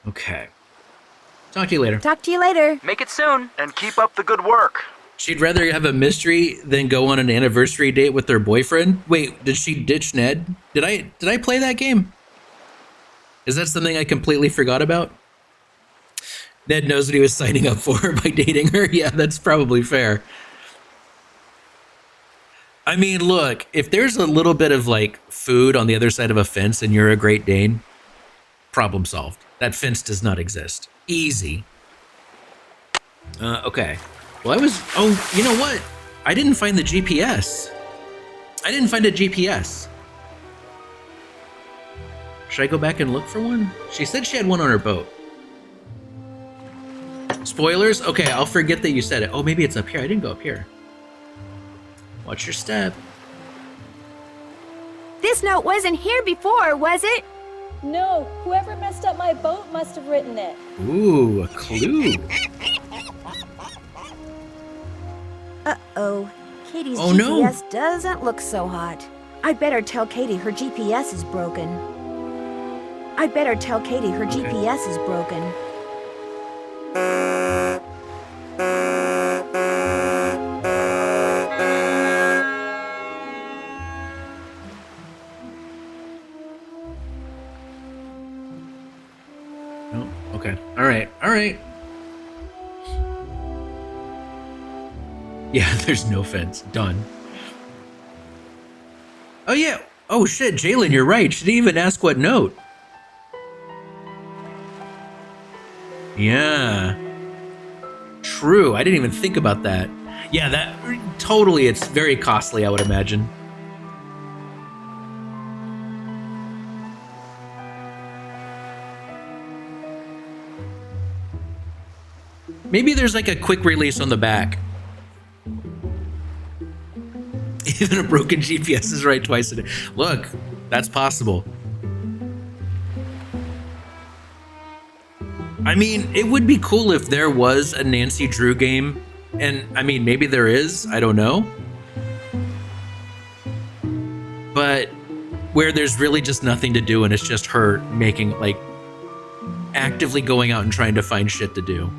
Okay. Talk to you later. Talk to you later. Make it soon. And keep up the good work. She'd rather have a mystery than go on an anniversary date with her boyfriend. Wait, did she ditch Ned? Did I play that game? Is that something I completely forgot about? Ned knows what he was signing up for by dating her. Yeah, that's probably fair. I mean, look, if there's a little bit of like food on the other side of a fence and you're a Great Dane, problem solved. That fence does not exist. Easy. Okay. Well, oh, you know what? I didn't find the GPS. I didn't find a GPS. Should I go back and look for one? She said she had one on her boat. Spoilers? Okay, I'll forget that you said it. Oh, maybe it's up here. I didn't go up here. Watch your step. This note wasn't here before, was it? No, whoever messed up my boat must have written it. Ooh, a clue. Uh-oh. Katie's Oh, no. GPS doesn't look so hot. I'd better tell Katie her GPS is broken. GPS is broken. Oh, okay. All right. Yeah, there's no fence. Done. Oh, yeah. Oh, shit, Jalen, you're right. She didn't even ask what note. Yeah. True. I didn't even think about that. Yeah, that totally, it's very costly, I would imagine. Maybe there's like a quick release on the back. Even a broken GPS is right twice a day. Look, that's possible. I mean, it would be cool if there was a Dancy Drew game, and I mean, maybe there is, I don't know. But where there's really just nothing to do and it's just her making, like, actively going out and trying to find shit to do.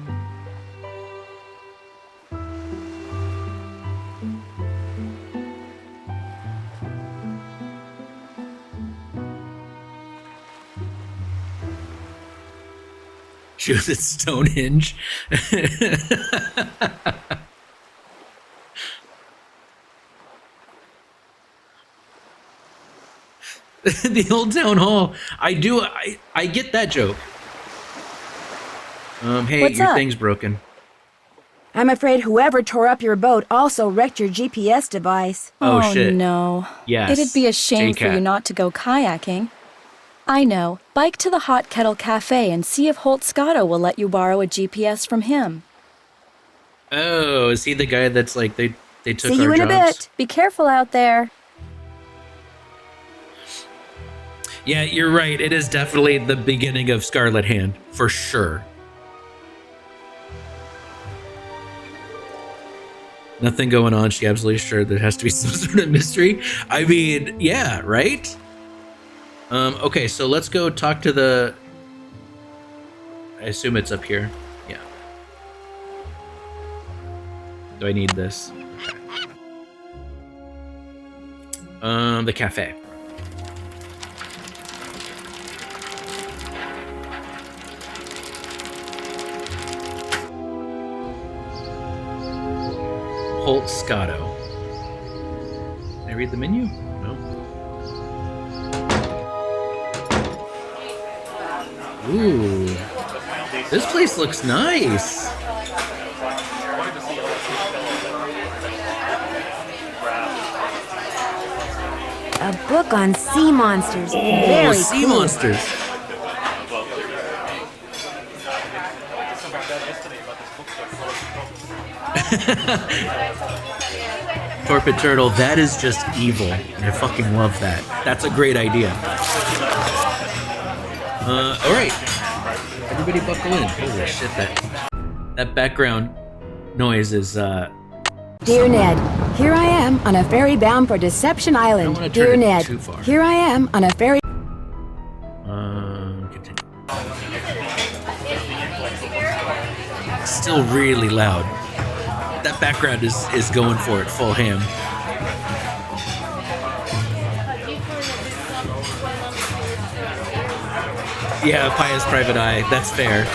Judith Stonehenge. The old town hall. I get that joke. Hey, What's your up? thing's broken. I'm afraid whoever tore up your boat also wrecked your GPS device. Oh, shit. No. Yes. It'd be a shame for J-Cat. you not to go kayaking. I know. Bike to the Hot Kettle Cafe and see if Holt Scotto will let you borrow a GPS from him. Oh, is he the guy that's like they took See you our in a jobs? bit. Be careful out there. Yeah, you're right. It is definitely the beginning of Scarlet Hand, for sure. Nothing going on. She absolutely sure there has to be some sort of mystery. I mean, yeah, right? Okay, so let's go talk to the... I assume it's up here. Yeah. Do I need this? Okay. The cafe. Holt Scotto. Can I read the menu? No. Ooh. This place looks nice. A book on sea monsters. Oh, Very sea cool. monsters. Torpid Turtle, that is just evil. I fucking love that. That's a great idea. Alright. Everybody buckle in. Holy shit, that background noise is, Dear Ned, here I am on a ferry bound for Deception Island. wanna turn Dear it Ned, too far. here I am on a ferry. Continue. Still really loud. That background is going for it, full ham. Yeah, Pious Private Eye, that's fair.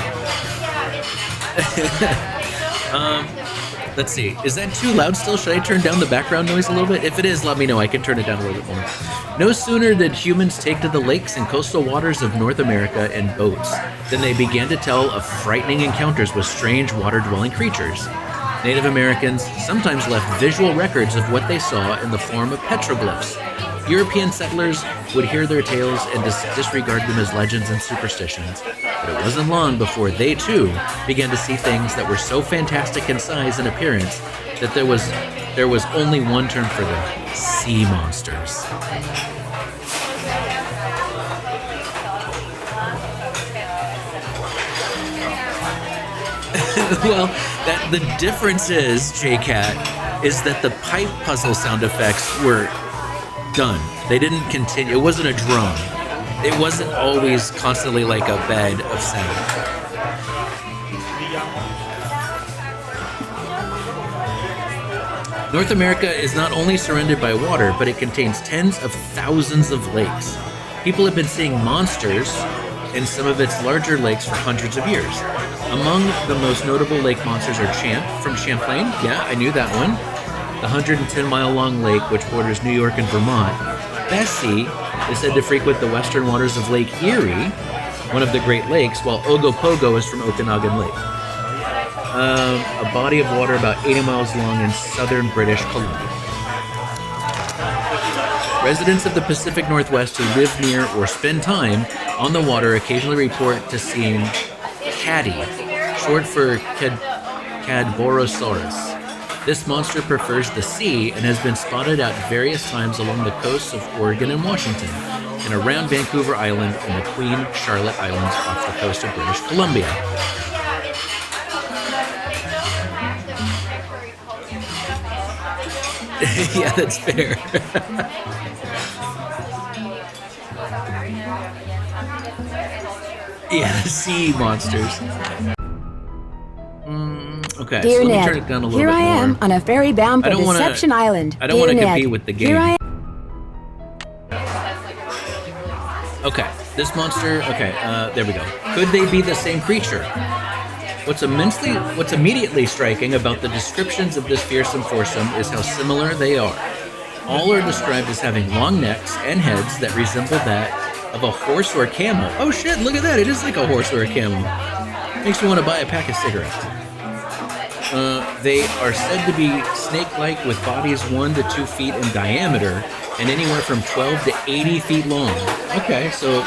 Let's see, is that too loud still? Should I turn down the background noise a little bit? If it is, let me know, I can turn it down a little bit more. No sooner did humans take to the lakes and coastal waters of North America in boats than they began to tell of frightening encounters with strange water-dwelling creatures. Native Americans sometimes left visual records of what they saw in the form of petroglyphs. European settlers would hear their tales and disregard them as legends and superstitions. But it wasn't long before they, too, began to see things that were so fantastic in size and appearance that there was only one term for them: sea monsters. Well, the difference is, J-Cat, is that the pipe puzzle sound effects were done. They didn't continue. It wasn't a drum. It wasn't always constantly like a bed of sound. North America is not only surrounded by water, but it contains tens of thousands of lakes. People have been seeing monsters in some of its larger lakes for hundreds of years. Among the most notable lake monsters are Champ from Champlain. Yeah, I knew that one. The 110-mile-long lake, which borders New York and Vermont. Bessie is said to frequent the western waters of Lake Erie, one of the Great Lakes, while Ogopogo is from Okanagan Lake. A body of water about 80 miles long in southern British Columbia. Residents of the Pacific Northwest who live near or spend time on the water occasionally report to seeing caddy, short for Cadborosaurus. This monster prefers the sea and has been spotted at various times along the coasts of Oregon and Washington. In and around Vancouver Island and the Queen Charlotte Islands off the coast of British Columbia. Yeah, that's fair. Yeah, sea monsters. Okay, Dear so let me Ned, turn it down a little here bit I am more. on a ferry bound for Deception Island. I don't want to Dear compete Ned, with the game. Here I Okay, this monster. Okay, there we go. Could they be the same creature? What's immediately striking about the descriptions of this fearsome foursome is how similar they are. All are described as having long necks and heads that resemble that of a horse or a camel. Oh shit, look at that. It is like a horse or a camel. Makes me want to buy a pack of cigarettes. They are said to be snake-like with bodies 1 to 2 feet in diameter and anywhere from 12 to 80 feet long. Okay, so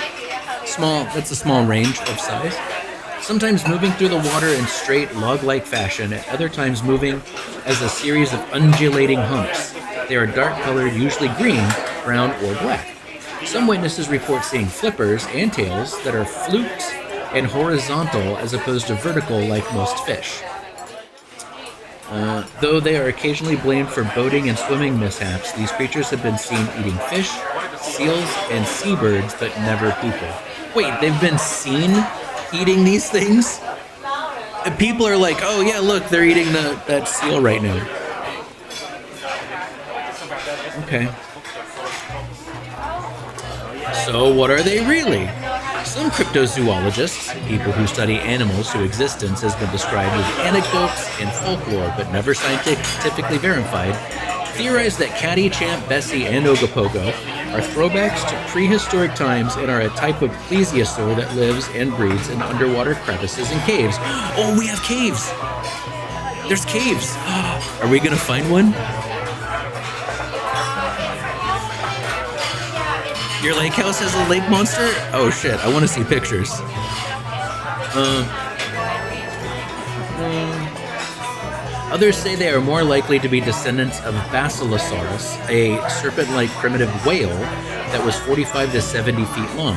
small. That's a small range of size. Sometimes moving through the water in straight log-like fashion, at other times moving as a series of undulating humps. They are dark-colored, usually green, brown, or black. Some witnesses report seeing flippers and tails that are fluked and horizontal as opposed to vertical like most fish. Though they are occasionally blamed for boating and swimming mishaps, these creatures have been seen eating fish, seals, and seabirds, but never people. Wait, they've been seen eating these things? And people are like, oh yeah, look, they're eating that seal right now. Okay. So what are they really? Some cryptozoologists, people who study animals whose existence has been described with anecdotes and folklore but never scientifically verified, theorize that Catty, Champ, Bessie, and Ogopogo are throwbacks to prehistoric times and are a type of plesiosaur that lives and breeds in underwater crevices and caves. Oh, we have caves! There's caves! Are we gonna find one? Your lake house has a lake monster? Oh shit, I want to see pictures. Others say they are more likely to be descendants of Basilosaurus, a serpent-like primitive whale that was 45 to 70 feet long.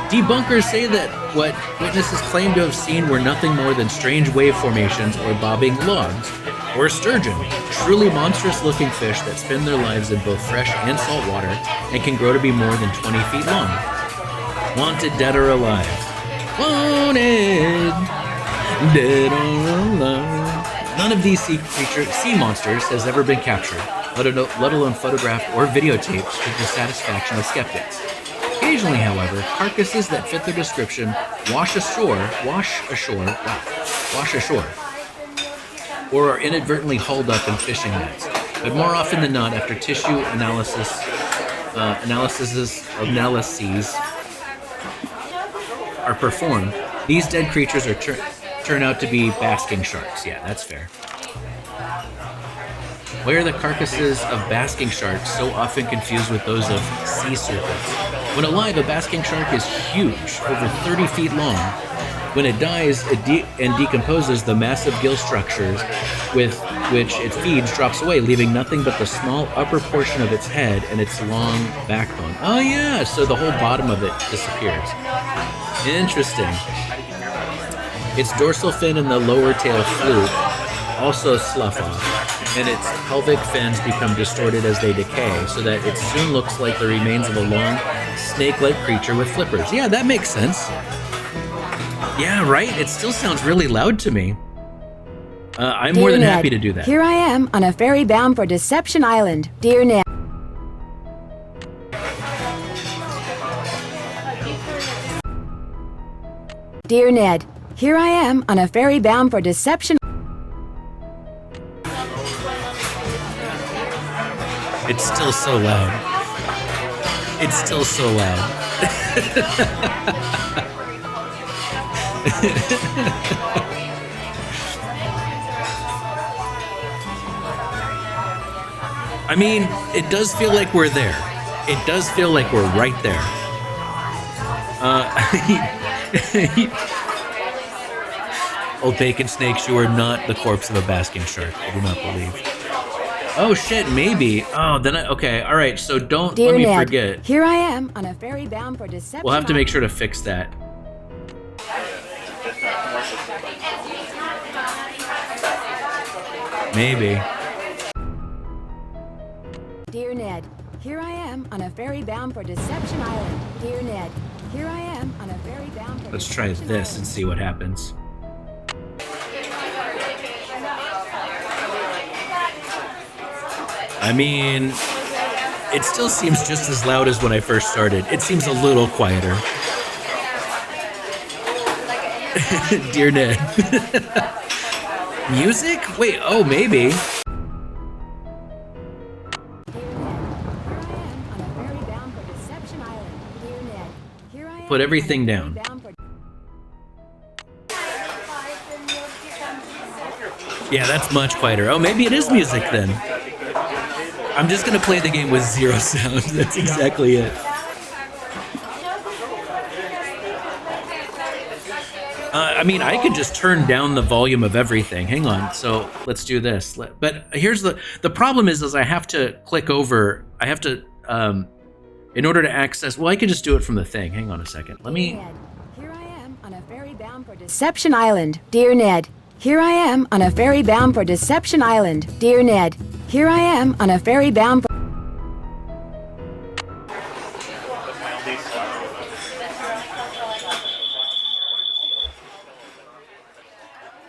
Debunkers say that what witnesses claim to have seen were nothing more than strange wave formations or bobbing logs, or sturgeon, truly monstrous-looking fish that spend their lives in both fresh and salt water and can grow to be more than 20 feet long. Wanted, dead or alive. Wanted, dead or alive. None of these sea monsters has ever been captured, let alone photographed or videotaped to the satisfaction of skeptics. Occasionally, however, carcasses that fit their description wash ashore, or are inadvertently hauled up in fishing nets. But more often than not, after tissue analyses are performed, these dead creatures are turn out to be basking sharks. Yeah, that's fair. Why are the carcasses of basking sharks so often confused with those of sea serpents? When alive, a basking shark is huge, over 30 feet long. When it dies and decomposes, the massive gill structures with which it feeds drops away, leaving nothing but the small upper portion of its head and its long backbone. Oh yeah, so the whole bottom of it disappears. Interesting. Its dorsal fin and the lower tail fluke also slough off, and its pelvic fins become distorted as they decay, so that it soon looks like the remains of a long, snake-like creature with flippers. Yeah, that makes sense. Yeah, right? It still sounds really loud to me. I'm more than happy to do that. Here I am on a ferry bound for Deception Island. Dear Ned. Dear Ned, here I am on a ferry bound for Deception. It's still so loud. It's still so loud. I mean, it does feel like we're there. It does feel like we're right there. Old bacon snakes, you are not the corpse of a basking shark. I do not believe. Oh shit, maybe. Oh, then okay, all right. So don't Dear let me Ned, forget. here I am on a ferry bound for deception. We'll have to make sure to fix that. Maybe. Dear Ned, here I am on a ferry bound for Deception Island. Dear Ned, here I am on a ferry bound for Let's try Deception this Island. and see what happens. I mean, it still seems just as loud as when I first started. It seems a little quieter. Dear Ned. Music? Wait, oh, maybe. Put everything down. Yeah, that's much quieter. Oh, maybe it is music then. I'm just gonna play the game with zero sound. That's exactly it. I mean, I could just turn down the volume of everything. Hang on. So let's do this. But here's the problem is I have to click over. I have to, in order to access. Well, I can just do it from the thing. Hang on a second. Let me. Here I am on a ferry bound for Deception Island. Dear Ned, here I am on a ferry bound for Deception Island. Dear Ned, here I am on a ferry bound for.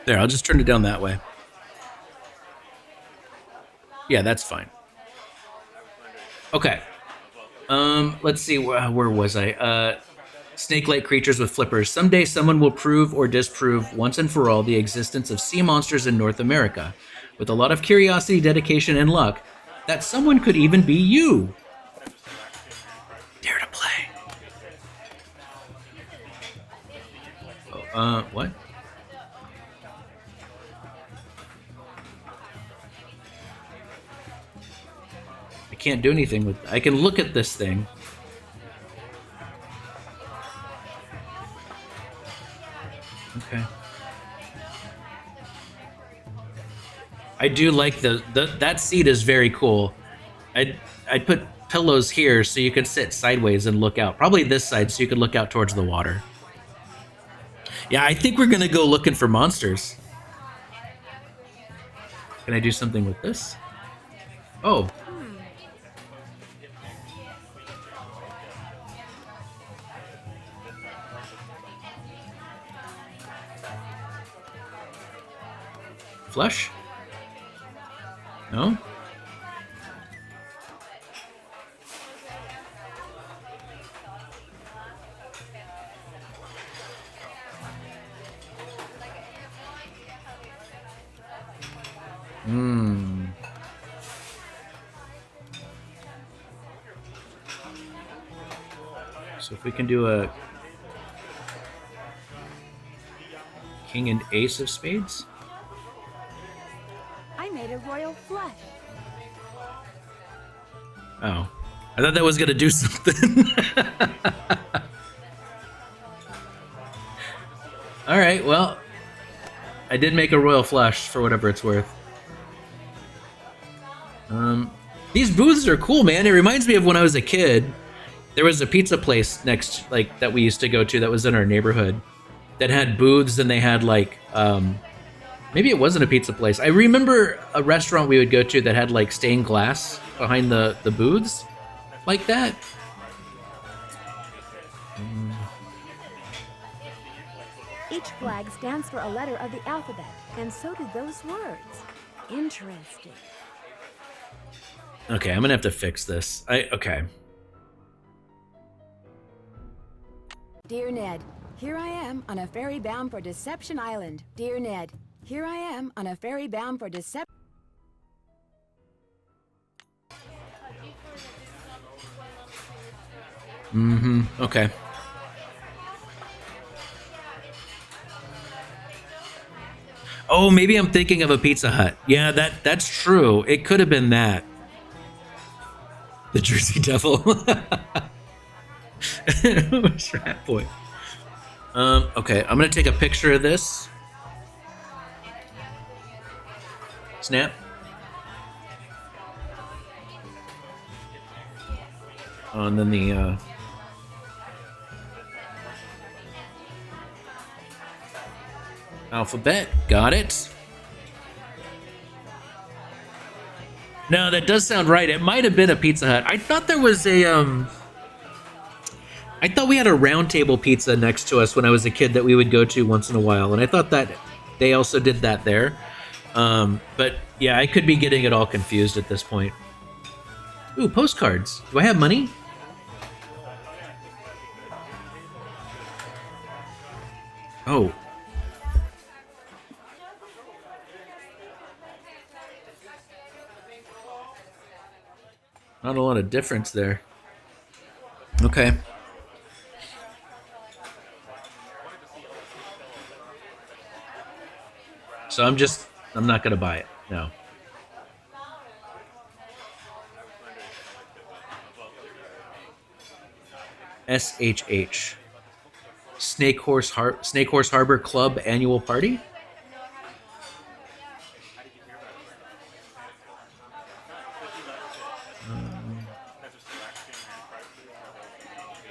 There, I'll just turn it down that way. Yeah, that's fine. Okay. Let's see, where was I? Snake-like creatures with flippers. Someday someone will prove or disprove once and for all the existence of sea monsters in North America. With a lot of curiosity, dedication, and luck, that someone could even be you. Dare to play. Oh, what? I can't do anything with. I can look at this thing. Okay. I do like that seat is very cool. I'd put pillows here so you could sit sideways and look out. Probably this side so you could look out towards the water. Yeah, I think we're gonna go looking for monsters. Can I do something with this? Oh. Flush? No? So if we can do a king and ace of spades? I made a royal flush. Oh. I thought that was gonna do something. Alright, well. I did make a royal flush for whatever it's worth. These booths are cool, man. It reminds me of when I was a kid. There was a pizza place next, like, that we used to go to that was in our neighborhood that had booths, and they had, like, maybe it wasn't a pizza place. I remember a restaurant we would go to that had, like, stained glass behind the booths like that. Each flag stands for a letter of the alphabet, and so do those words. Interesting. Okay, I'm gonna have to fix this. Okay. Dear Ned, here I am on a ferry bound for Deception Island. Dear Ned, here I am on a ferry bound for Deception. Okay. Oh, maybe I'm thinking of a Pizza Hut. Yeah, that's true. It could have been that. The Jersey Devil. Rat boy. Okay, I'm gonna take a picture of this. Snap. Oh, and then the alphabet. Got it. No, that does sound right. It might have been a Pizza Hut. I thought there was a I thought we had a round table pizza next to us when I was a kid that we would go to once in a while, and I thought that they also did that there. But yeah, I could be getting it all confused at this point. Ooh, postcards. Do I have money? Oh. Not a lot of difference there. Okay. So I'm not gonna buy it. No. SHH. Snake Horse Harbor Club annual party?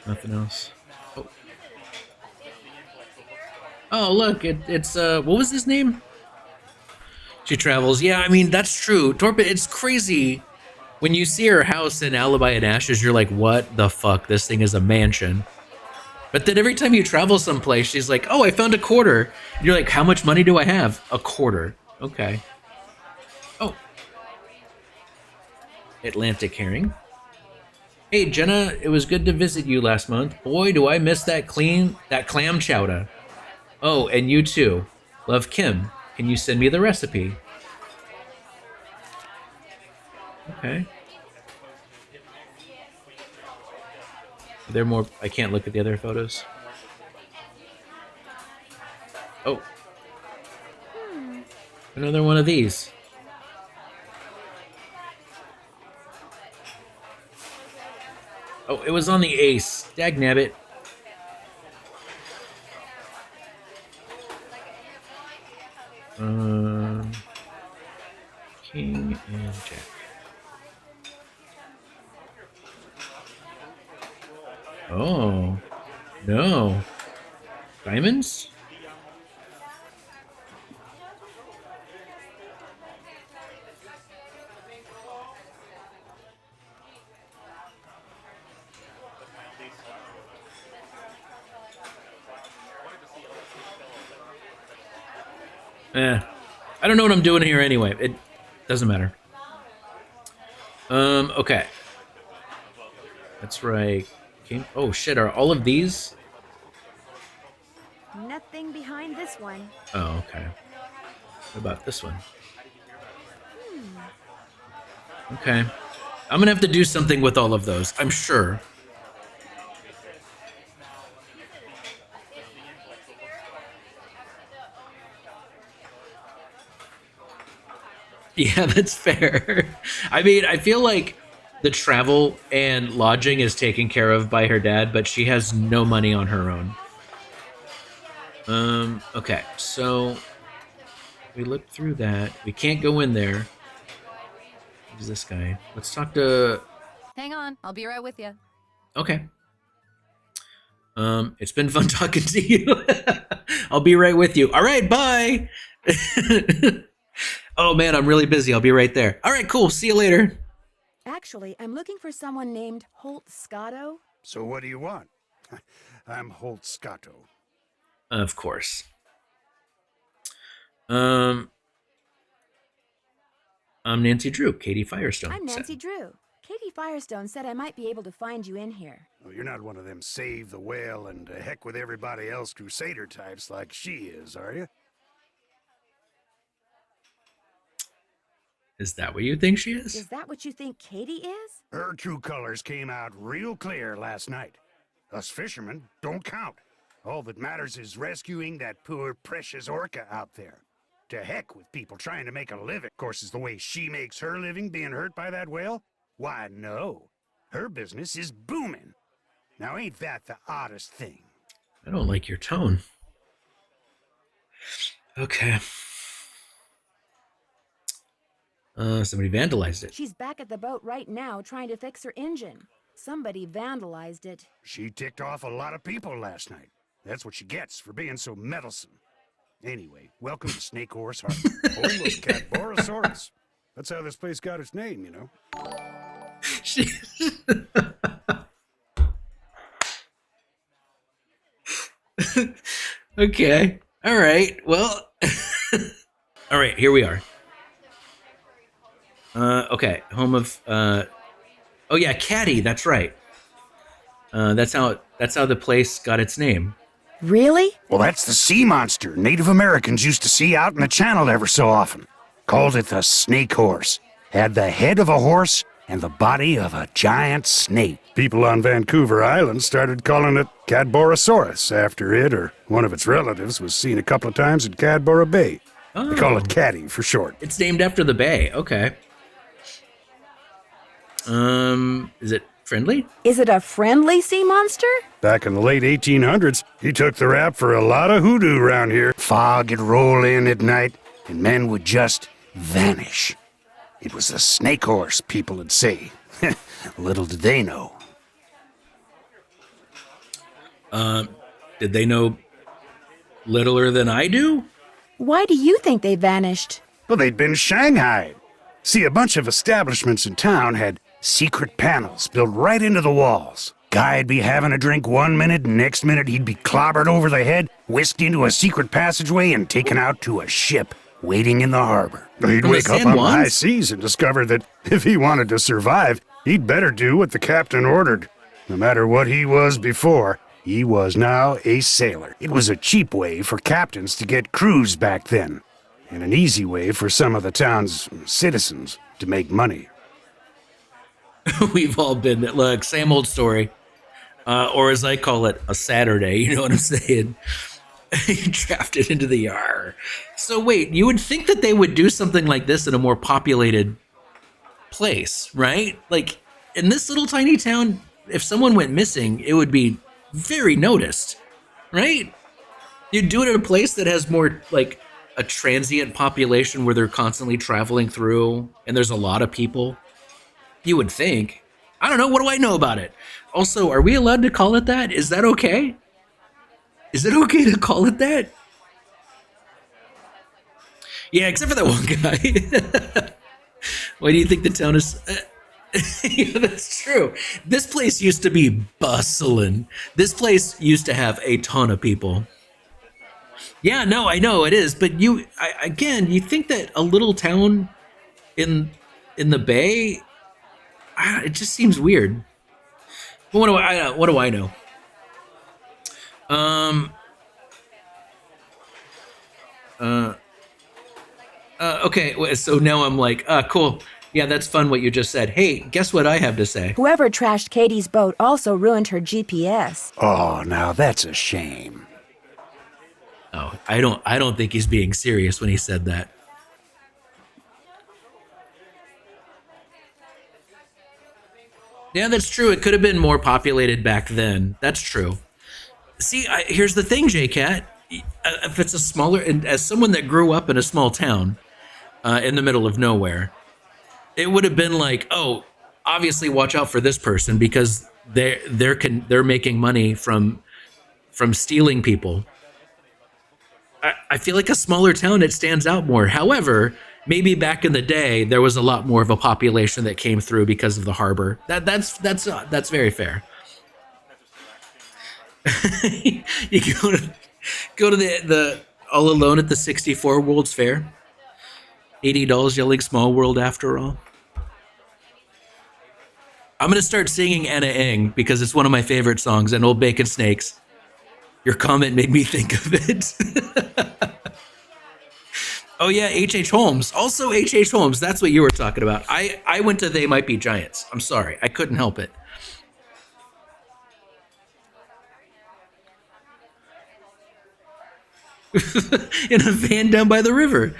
Nothing else. Oh, look, it's what was his name? She travels. Yeah, I mean, that's true. Torpid, it's crazy. When you see her house in Alibi and Ashes, you're like, what the fuck? This thing is a mansion. But then every time you travel someplace, she's like, oh, I found a quarter. And you're like, how much money do I have? A quarter. Okay. Oh. Atlantic herring. Hey, Jenna, it was good to visit you last month. Boy, do I miss that clam chowder. Oh, and you too. Love, Kim. Can you send me the recipe? Okay. Are there more? I can't look at the other photos. Oh. Another one of these. Oh, it was on the ace. Dagnabbit. King and Jack. Oh, no. Diamonds? I don't know what I'm doing here anyway. It doesn't matter. Okay. That's right. Oh shit, are all of these? Nothing behind this one. Oh, okay. What about this one? Okay. I'm gonna have to do something with all of those, I'm sure. Yeah, that's fair. I mean, I feel like the travel and lodging is taken care of by her dad, but she has no money on her own. Okay, so we looked through that. We can't go in there. Who's this guy? Let's talk to... Hang on, I'll be right with you. Okay. It's been fun talking to you. I'll be right with you. All right, bye. Oh man, I'm really busy. I'll be right there. All right, cool. See you later. Actually, I'm looking for someone named Holt Scotto. So what do you want? I'm Holt Scotto. Of course. I'm Nancy Drew, Katie Firestone. I'm Nancy Drew. Katie Firestone said I might be able to find you in here. Oh, you're not one of them save the whale and heck with everybody else crusader types like she is, are you? Is that what you think she is? Is that what you think Katie is? Her true colors came out real clear last night. Us fishermen don't count. All that matters is rescuing that poor, precious orca out there. To heck with people trying to make a living. Of course, is the way she makes her living being hurt by that whale? Why, no. Her business is booming. Now, ain't that the oddest thing? I don't like your tone. Okay. Somebody vandalized it. She's back at the boat right now trying to fix her engine. Somebody vandalized it. She ticked off a lot of people last night. That's what she gets for being so meddlesome. Anyway, welcome to Snake Horse Harbor, home of Cadborosaurus. That's how this place got its name, you know. Okay. All right. Well. All right. Here we are. Okay. Home of. Oh yeah, Caddy. That's right. That's how the place got its name. Really? Well, that's the sea monster Native Americans used to see out in the channel ever so often. Called it the snake horse. Had the head of a horse and the body of a giant snake. People on Vancouver Island started calling it Cadborosaurus after it or one of its relatives was seen a couple of times at Cadboro Bay. Oh. They call it Caddy for short. It's named after the bay. Okay. Is it friendly? Is it a friendly sea monster? Back in the late 1800s, he took the rap for a lot of hoodoo around here. Fog would roll in at night, and men would just vanish. It was the snake horse, people would say. Little did they know. Did they know littler than I do? Why do you think they vanished? Well, they'd been shanghaied. See, a bunch of establishments in town had secret panels built right into the walls. Guy'd be having a drink one minute, and next minute he'd be clobbered over the head, whisked into a secret passageway, and taken out to a ship waiting in the harbor. He'd wake up on the high seas and discover that if he wanted to survive, he'd better do what the captain ordered. No matter what he was before, he was now a sailor. It was a cheap way for captains to get crews back then, and an easy way for some of the town's citizens to make money. We've all been, look, same old story. Or as I call it, a Saturday, you know what I'm saying? Drafted into the yar. So wait, you would think that they would do something like this in a more populated place, right? Like, in this little tiny town, if someone went missing, it would be very noticed, right? You'd do it in a place that has more, like, a transient population where they're constantly traveling through, and there's a lot of people. You would think. I don't know. What do I know about it? Also, are we allowed to call it that? Is that okay? Is it okay to call it that? Yeah, except for that one guy. Why do you think the town is... Yeah, that's true. This place used to be bustling. This place used to have a ton of people. Yeah, no, I know it is. But again, you think that a little town in the Bay... it just seems weird. What do I know? Okay, so now I'm like, cool. Yeah, that's fun what you just said. Hey, guess what I have to say? Whoever trashed Katie's boat also ruined her GPS. Oh, now that's a shame. Oh, I don't think he's being serious when he said that. Yeah, that's true. It could have been more populated back then. That's true. See, here's the thing, J-Cat. If it's a smaller, and as someone that grew up in a small town in the middle of nowhere, it would have been like, oh, obviously watch out for this person because they're making money from stealing people. I feel like a smaller town, it stands out more. However, maybe back in the day, there was a lot more of a population that came through because of the harbor. That's very fair. You go to the All Alone at the 64 World's Fair. $80 yelling small world after all. I'm going to start singing Anna Eng because it's one of my favorite songs, and Old Bacon Snakes. Your comment made me think of it. Oh yeah, H.H. Holmes. Also H.H. Holmes, that's what you were talking about. I went to They Might Be Giants. I'm sorry, I couldn't help it. In a van down by the river.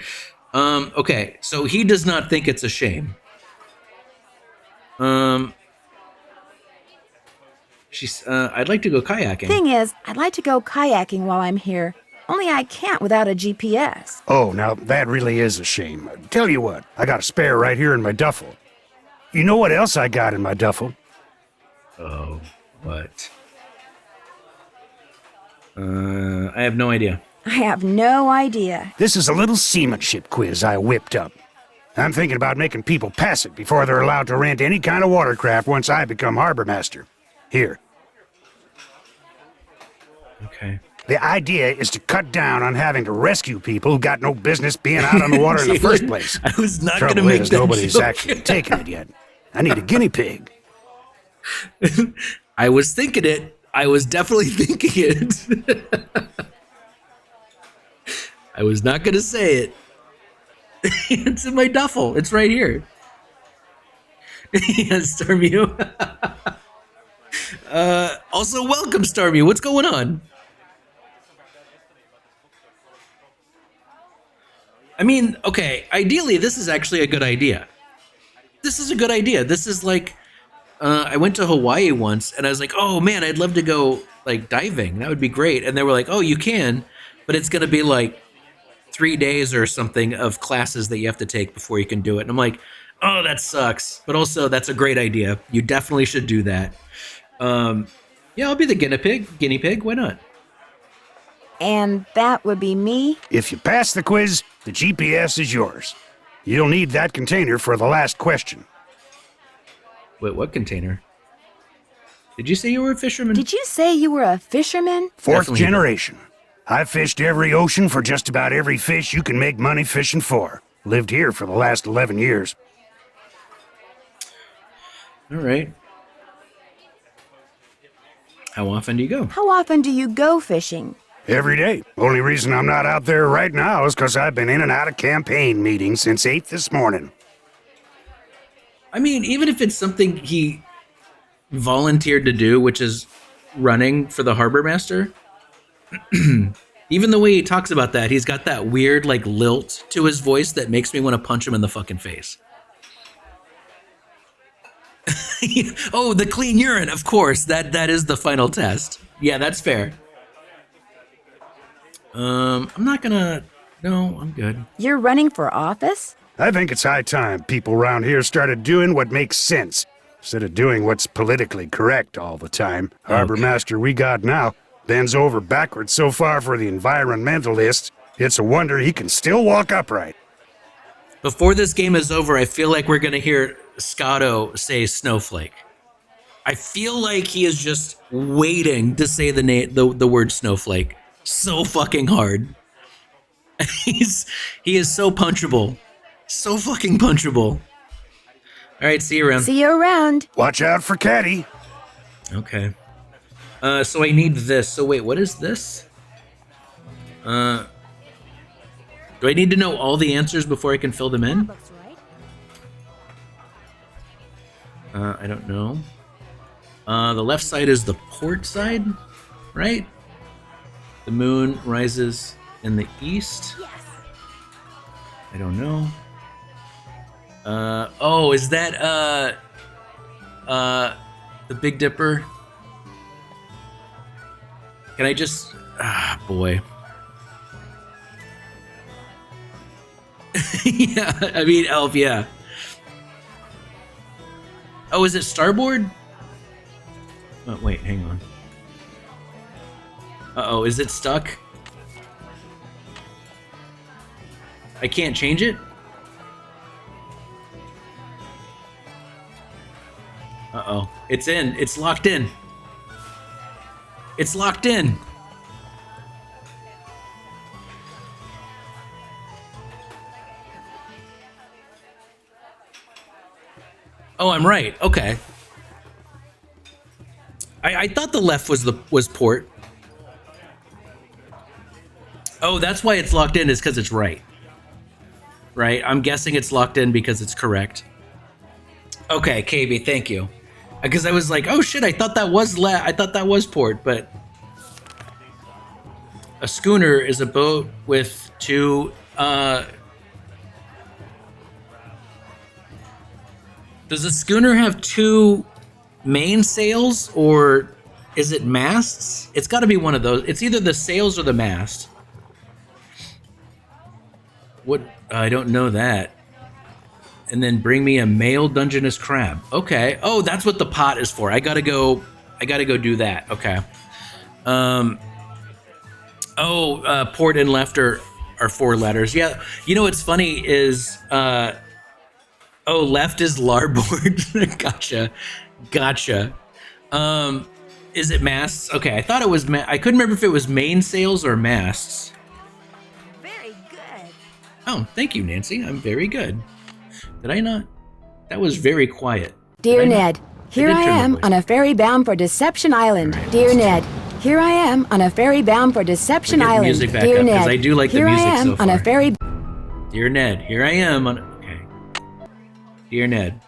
Okay, so he does not think it's a shame. I'd like to go kayaking. Thing is, I'd like to go kayaking while I'm here. Only I can't without a GPS. Oh, now that really is a shame. Tell you what, I got a spare right here in my duffel. You know what else I got in my duffel? Oh, what? I have no idea. I have no idea. This is a little seamanship quiz I whipped up. I'm thinking about making people pass it before they're allowed to rent any kind of watercraft once I become harbor master. Here. Okay. The idea is to cut down on having to rescue people who got no business being out on the water in the first place. I was not going to Trouble make is, that nobody's joke. actually taken it yet. I need a guinea pig. I was thinking it. I was definitely thinking it. I was not going to say it. It's in my duffel. It's right here. Yes, Starmew. Also, welcome, Starmew. What's going on? I mean, okay, ideally, this is actually a good idea. This is a good idea. This is like, I went to Hawaii once, and I was like, oh, man, I'd love to go, like, diving. That would be great. And they were like, oh, you can, but it's going to be, like, 3 days or something of classes that you have to take before you can do it. And I'm like, oh, that sucks. But also, that's a great idea. You definitely should do that. Yeah, I'll be the guinea pig. Why not? And that would be me? If you pass the quiz, the GPS is yours. You'll need that container for the last question. Wait, what container? Did you say you were a fisherman? Did you say you were a fisherman? Fourth Definitely. generation. I've fished every ocean for just about every fish you can make money fishing for. Lived here for the last 11 years. All right. How often do you go? How often do you go fishing? Every day. Only reason I'm not out there right now is because I've been in and out of campaign meetings since 8 this morning. I mean, even if it's something he volunteered to do, which is running for the harbor master, even the way he talks about that, he's got that weird, like, lilt to his voice that makes me want to punch him in the fucking face. Oh, the clean urine, of course. That is the final test. Yeah, that's fair. I'm not gonna... No, I'm good. You're running for office? I think it's high time people around here started doing what makes sense, instead of doing what's politically correct all the time. Harbor master we got now bends over backwards so far for the environmentalists, it's a wonder he can still walk upright. Before this game is over, I feel like we're gonna hear Scotto say snowflake. I feel like he is just waiting to say the word snowflake so fucking hard. He is so punchable. So fucking punchable. All right, see you around. See you around. Watch out for Caddy. Okay. So I need this. So wait, what is this? Do I need to know all the answers before I can fill them in? I don't know. The left side is the port side, right? The moon rises in the east. Yes. I don't know. Oh, is that the Big Dipper? Can I just... Ah, boy. Yeah, I mean, Elf, yeah. Oh, is it starboard? Oh, wait, hang on. Uh-oh, is it stuck? I can't change it? Uh-oh. It's in. It's locked in. It's locked in. Oh, I'm right. Okay. I thought the left was port. Oh, that's why it's locked in, is because it's right. Right? I'm guessing it's locked in because it's correct. Okay, KB, thank you. Because I was like, oh shit, I thought that was port, but a schooner is a boat with two does a schooner have two mainsails, or is it masts? It's got to be one of those. It's either the sails or the mast. What? I don't know that. And then bring me a male Dungeness crab. Okay. Oh, that's what the pot is for. I gotta go do that. Okay. Port and left are 4 letters. Yeah. You know what's funny is left is larboard. Gotcha. Is it masts? Okay, I thought it was I couldn't remember if it was mainsails or masts. Very good. Oh, thank you, Nancy. I'm very good. Did I not? That was very quiet. Dear Ned, here I am on a ferry bound for Deception Island. Right, Dear Ned, here I am on a ferry bound for Deception We'll get the Island. music back Dear up, 'cause Ned, I do like the here music I am so on a far. ferry. Dear Ned, here I am on. Okay. Dear Ned.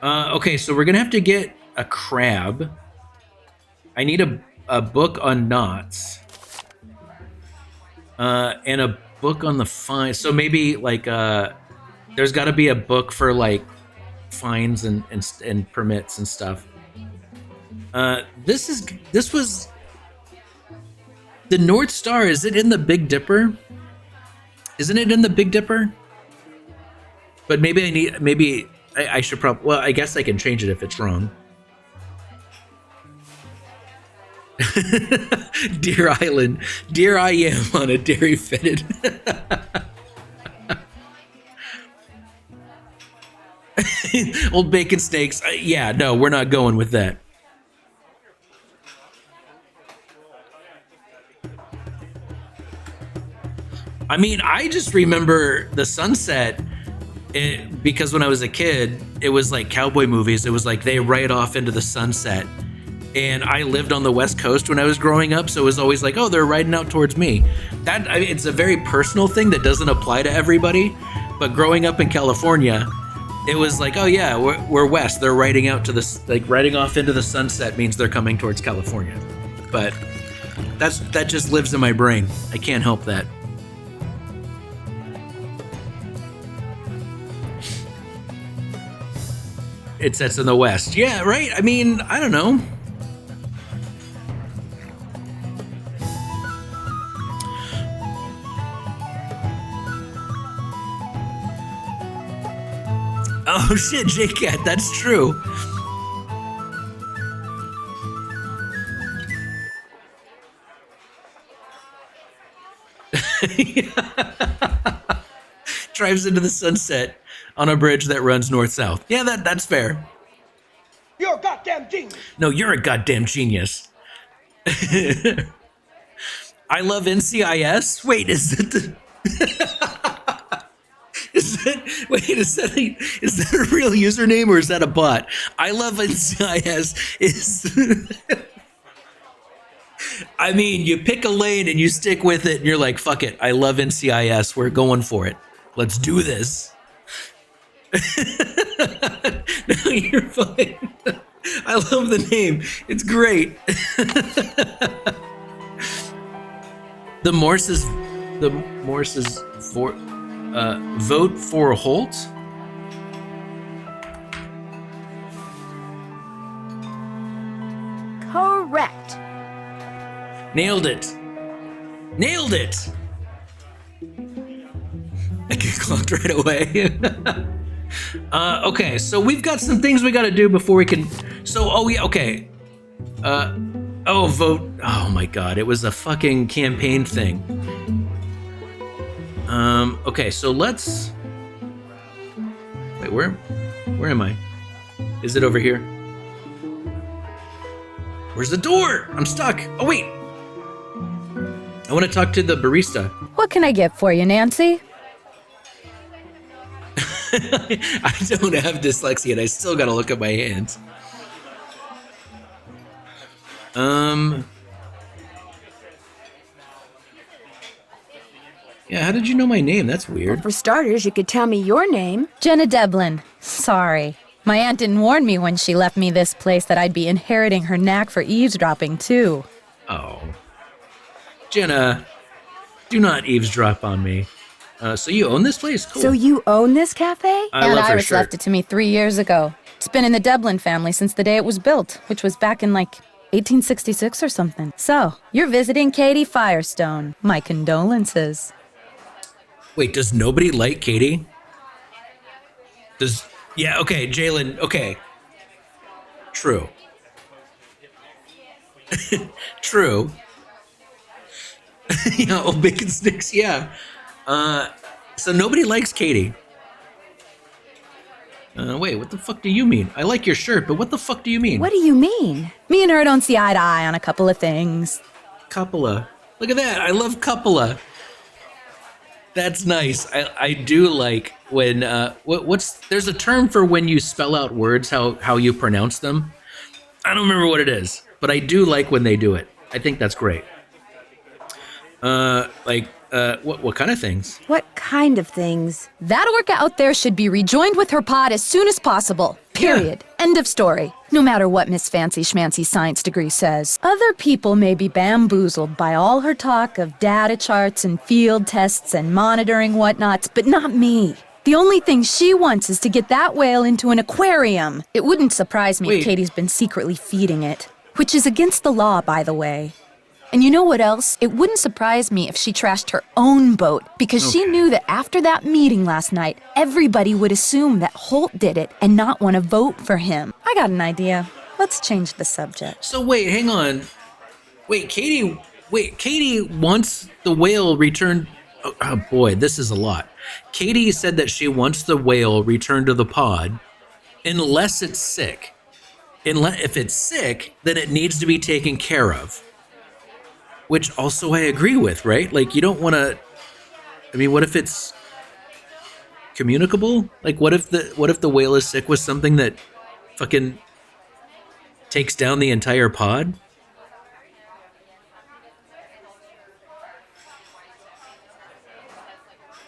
Okay, so we're gonna have to get a crab. I need a book on knots. And a book on the fines. So maybe like there's got to be a book for like fines and permits and stuff. This was the North Star. Is it in the Big Dipper? Isn't it in the Big Dipper? But maybe I should probably. Well, I guess I can change it if it's wrong. Dear Island, dear I am on a dairy fetid. Old bacon snakes. Yeah, no, we're not going with that. I mean, I just remember the sunset because when I was a kid, it was like cowboy movies. It was like they ride off into the sunset. And I lived on the West Coast when I was growing up, so it was always like, oh, they're riding out towards me. It's a very personal thing that doesn't apply to everybody. But growing up in California, it was like, oh yeah, we're west. They're riding out to this, like riding off into the sunset means they're coming towards California. But that just lives in my brain. I can't help that. It sets in the west. Yeah, right. I mean, I don't know. Oh shit, J-Cat, that's true. Drives into the sunset on a bridge that runs north-south. Yeah, that's fair. You're a goddamn genius. No, you're a goddamn genius. I love NCIS. Wait, is it the... Is that a real username or is that a bot? I love NCIS is... I mean, you pick a lane and you stick with it and you're like, fuck it, I love NCIS, we're going for it. Let's do this. No, you're fine. I love the name. It's great. The Morse is for vote for Holt. Correct. Nailed it. Nailed it. I get clocked right away. Okay, so we've got some things we got to do before we can. So, oh yeah, okay. Vote. Oh my God, it was a fucking campaign thing. Okay, so let's. Wait, where am I? Is it over here? Where's the door? I'm stuck. Oh wait. I want to talk to the barista. What can I get for you, Nancy? I don't have dyslexia and I still gotta look at my hands. Yeah, how did you know my name? That's weird. Well, for starters, you could tell me your name. Jenna Devlin. Sorry. My aunt didn't warn me when she left me this place that I'd be inheriting her knack for eavesdropping, too. Oh. Jenna, do not eavesdrop on me. So you own this place? Cool. So you own this cafe? I Aunt love her Iris shirt. left it to me 3 years ago. It's been in the Devlin family since the day it was built, which was back in, 1866 or something. So, you're visiting Katie Firestone. My condolences. Wait, does nobody like Katie? Yeah, okay, Jalen, okay. True. True. Yeah, old bacon sticks, yeah. So nobody likes Katie. Wait, what the fuck do you mean? I like your shirt, but what the fuck do you mean? What do you mean? Me and her don't see eye to eye on a couple of things. Cupola. Look at that. I love cupola. That's nice. I do like when there's a term for when you spell out words how you pronounce them. I don't remember what it is, but I do like when they do it. I think that's great. What kind of things? What kind of things? That orca out there should be rejoined with her pod as soon as possible. Period. Yeah. End of story. No matter what Miss Fancy Schmancy science degree says. Other people may be bamboozled by all her talk of data charts and field tests and monitoring whatnots, but not me. The only thing she wants is to get that whale into an aquarium. It wouldn't surprise me if Katie's been secretly feeding it. Which is against the law, by the way. And you know what else? It wouldn't surprise me if she trashed her own boat, because she knew that after that meeting last night, everybody would assume that Holt did it and not want to vote for him. I got an idea. Let's change the subject. So wait, hang on. Katie wants the whale returned. Oh boy, this is a lot. Katie said that she wants the whale returned to the pod unless it's sick. If it's sick, then it needs to be taken care of. Which also I agree with, right? Like, you don't want to... I mean, what if it's communicable? Like, what if the whale is sick with something that fucking takes down the entire pod?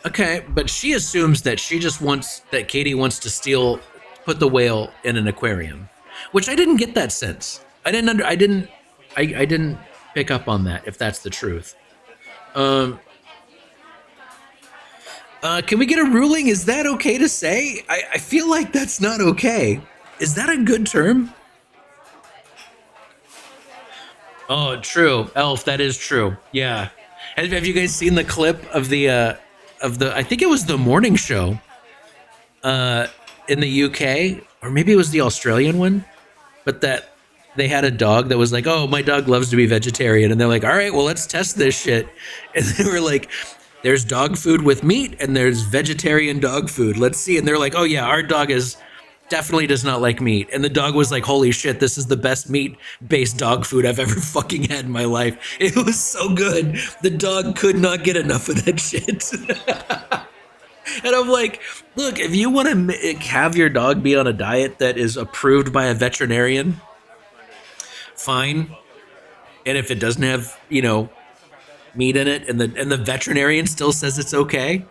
Okay, but she assumes that Katie wants to put the whale in an aquarium, which I didn't get that sense. I didn't pick up on that, if that's the truth. Can we get a ruling? Is that okay to say? I feel like that's not okay. Is that a good term? Oh, true. Elf, that is true. Yeah. Have you guys seen the clip of the I think it was the morning show in the UK, or maybe it was the Australian one, but that they had a dog that was like, oh, my dog loves to be vegetarian. And they're like, all right, well, let's test this shit. And they were like, there's dog food with meat and there's vegetarian dog food. Let's see. And they're like, oh, yeah, our dog definitely does not like meat. And the dog was like, holy shit, this is the best meat-based dog food I've ever fucking had in my life. It was so good. The dog could not get enough of that shit. And I'm like, look, if you want to have your dog be on a diet that is approved by a veterinarian, fine. And if it doesn't have, meat in it and the veterinarian still says it's okay,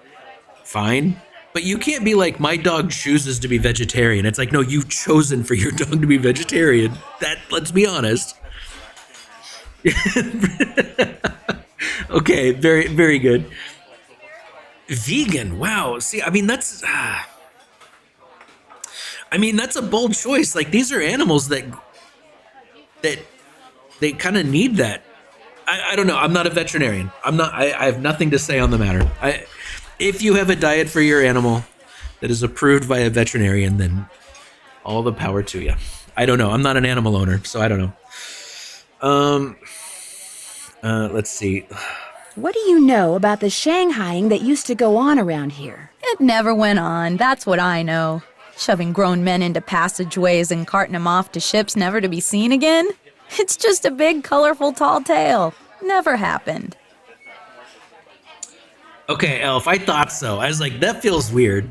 fine. But you can't be like, my dog chooses to be vegetarian. It's like, no, you've chosen for your dog to be vegetarian. Let's be honest. Okay, very, very good. Vegan, wow. See, that's a bold choice. Like, these are animals that they kind of need that. I don't know. I'm not a veterinarian. I have nothing to say on the matter. If you have a diet for your animal that is approved by a veterinarian, then all the power to you. I don't know. I'm not an animal owner, so I don't know. Let's see. What do you know about the Shanghaiing that used to go on around here? It never went on. That's what I know. Shoving grown men into passageways and carting them off to ships never to be seen again? It's just a big, colorful, tall tale. Never happened. Okay, Elf, I thought so. I was like, that feels weird.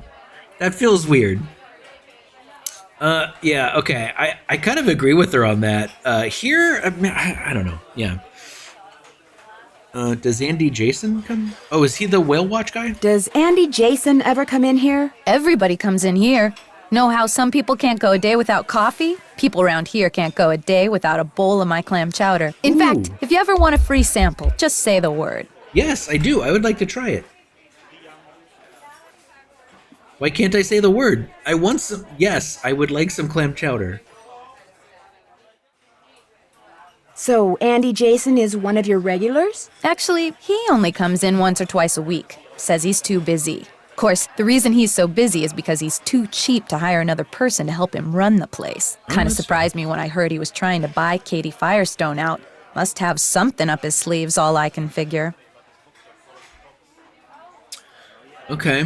Yeah, okay. I kind of agree with her on that. Here, I don't know. Yeah. Does Andy Jason come? Oh, is he the whale watch guy? Does Andy Jason ever come in here? Everybody comes in here. Know how some people can't go a day without coffee? People around here can't go a day without a bowl of my clam chowder. In fact, if you ever want a free sample, just say the word. Yes, I do. I would like to try it. Why can't I say the word? I want some. Yes, I would like some clam chowder. So Andy Jason is one of your regulars? Actually, he only comes in once or twice a week. Says he's too busy. Of course, the reason he's so busy is because he's too cheap to hire another person to help him run the place. Kind of surprised me when I heard he was trying to buy Katie Firestone out. Must have something up his sleeves, all I can figure. Okay.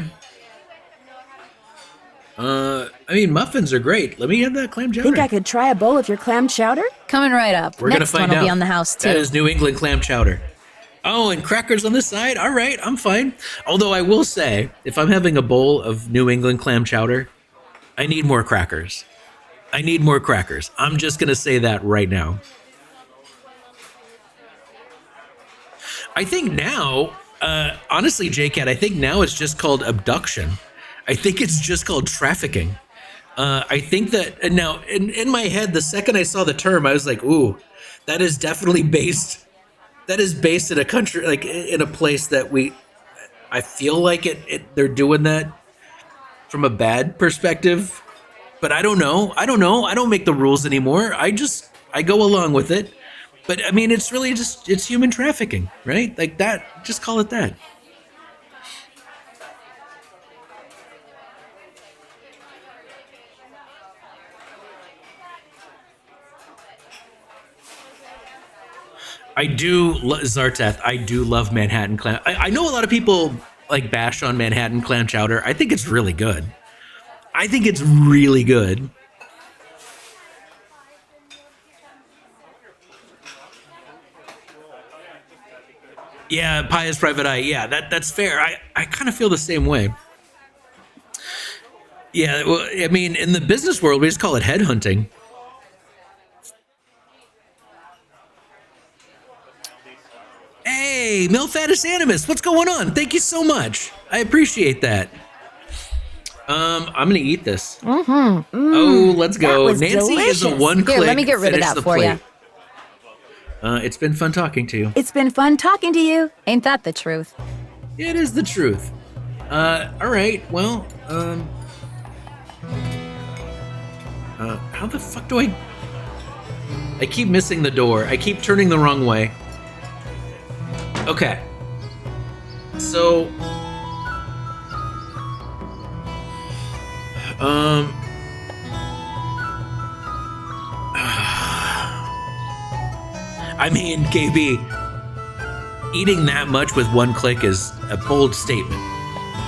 I mean, muffins are great. Let me have that clam chowder. Think I could try a bowl of your clam chowder? Coming right up. We're Next gonna find one will out. be on the house, too. That is New England clam chowder. Oh, and crackers on this side? All right, I'm fine. Although I will say, if I'm having a bowl of New England clam chowder, I need more crackers. I need more crackers. I'm just going to say that right now. I think now, honestly, JCat, I think now it's just called abduction. I think it's just called trafficking. I think that, now, in my head, the second I saw the term, I was like, ooh, that is definitely based... That is based in a country, like in a place that I feel like they're doing that from a bad perspective, but I don't know. I don't make the rules anymore. I go along with it. But I mean, it's really it's human trafficking, right? Like that, just call it that. I do, Zartath, I do love Manhattan clam. I know a lot of people like bash on Manhattan clam chowder. I think it's really good. I think it's really good. Yeah, Pious Private Eye. Yeah, that's fair. I kind of feel the same way. Yeah, well, I mean, in the business world, we just call it headhunting. Hey, Milfatus Animus, what's going on? Thank you so much. I appreciate that. I'm gonna eat this. Oh, let's go. Nancy delicious. is a one-click. Here, let me get rid of that for you. It's been fun talking to you. It's been fun talking to you. Ain't that the truth? It is the truth. All right. Well, how the fuck do I keep missing the door. I keep turning the wrong way. Okay. So, I mean, KB, eating that much with one click is a bold statement.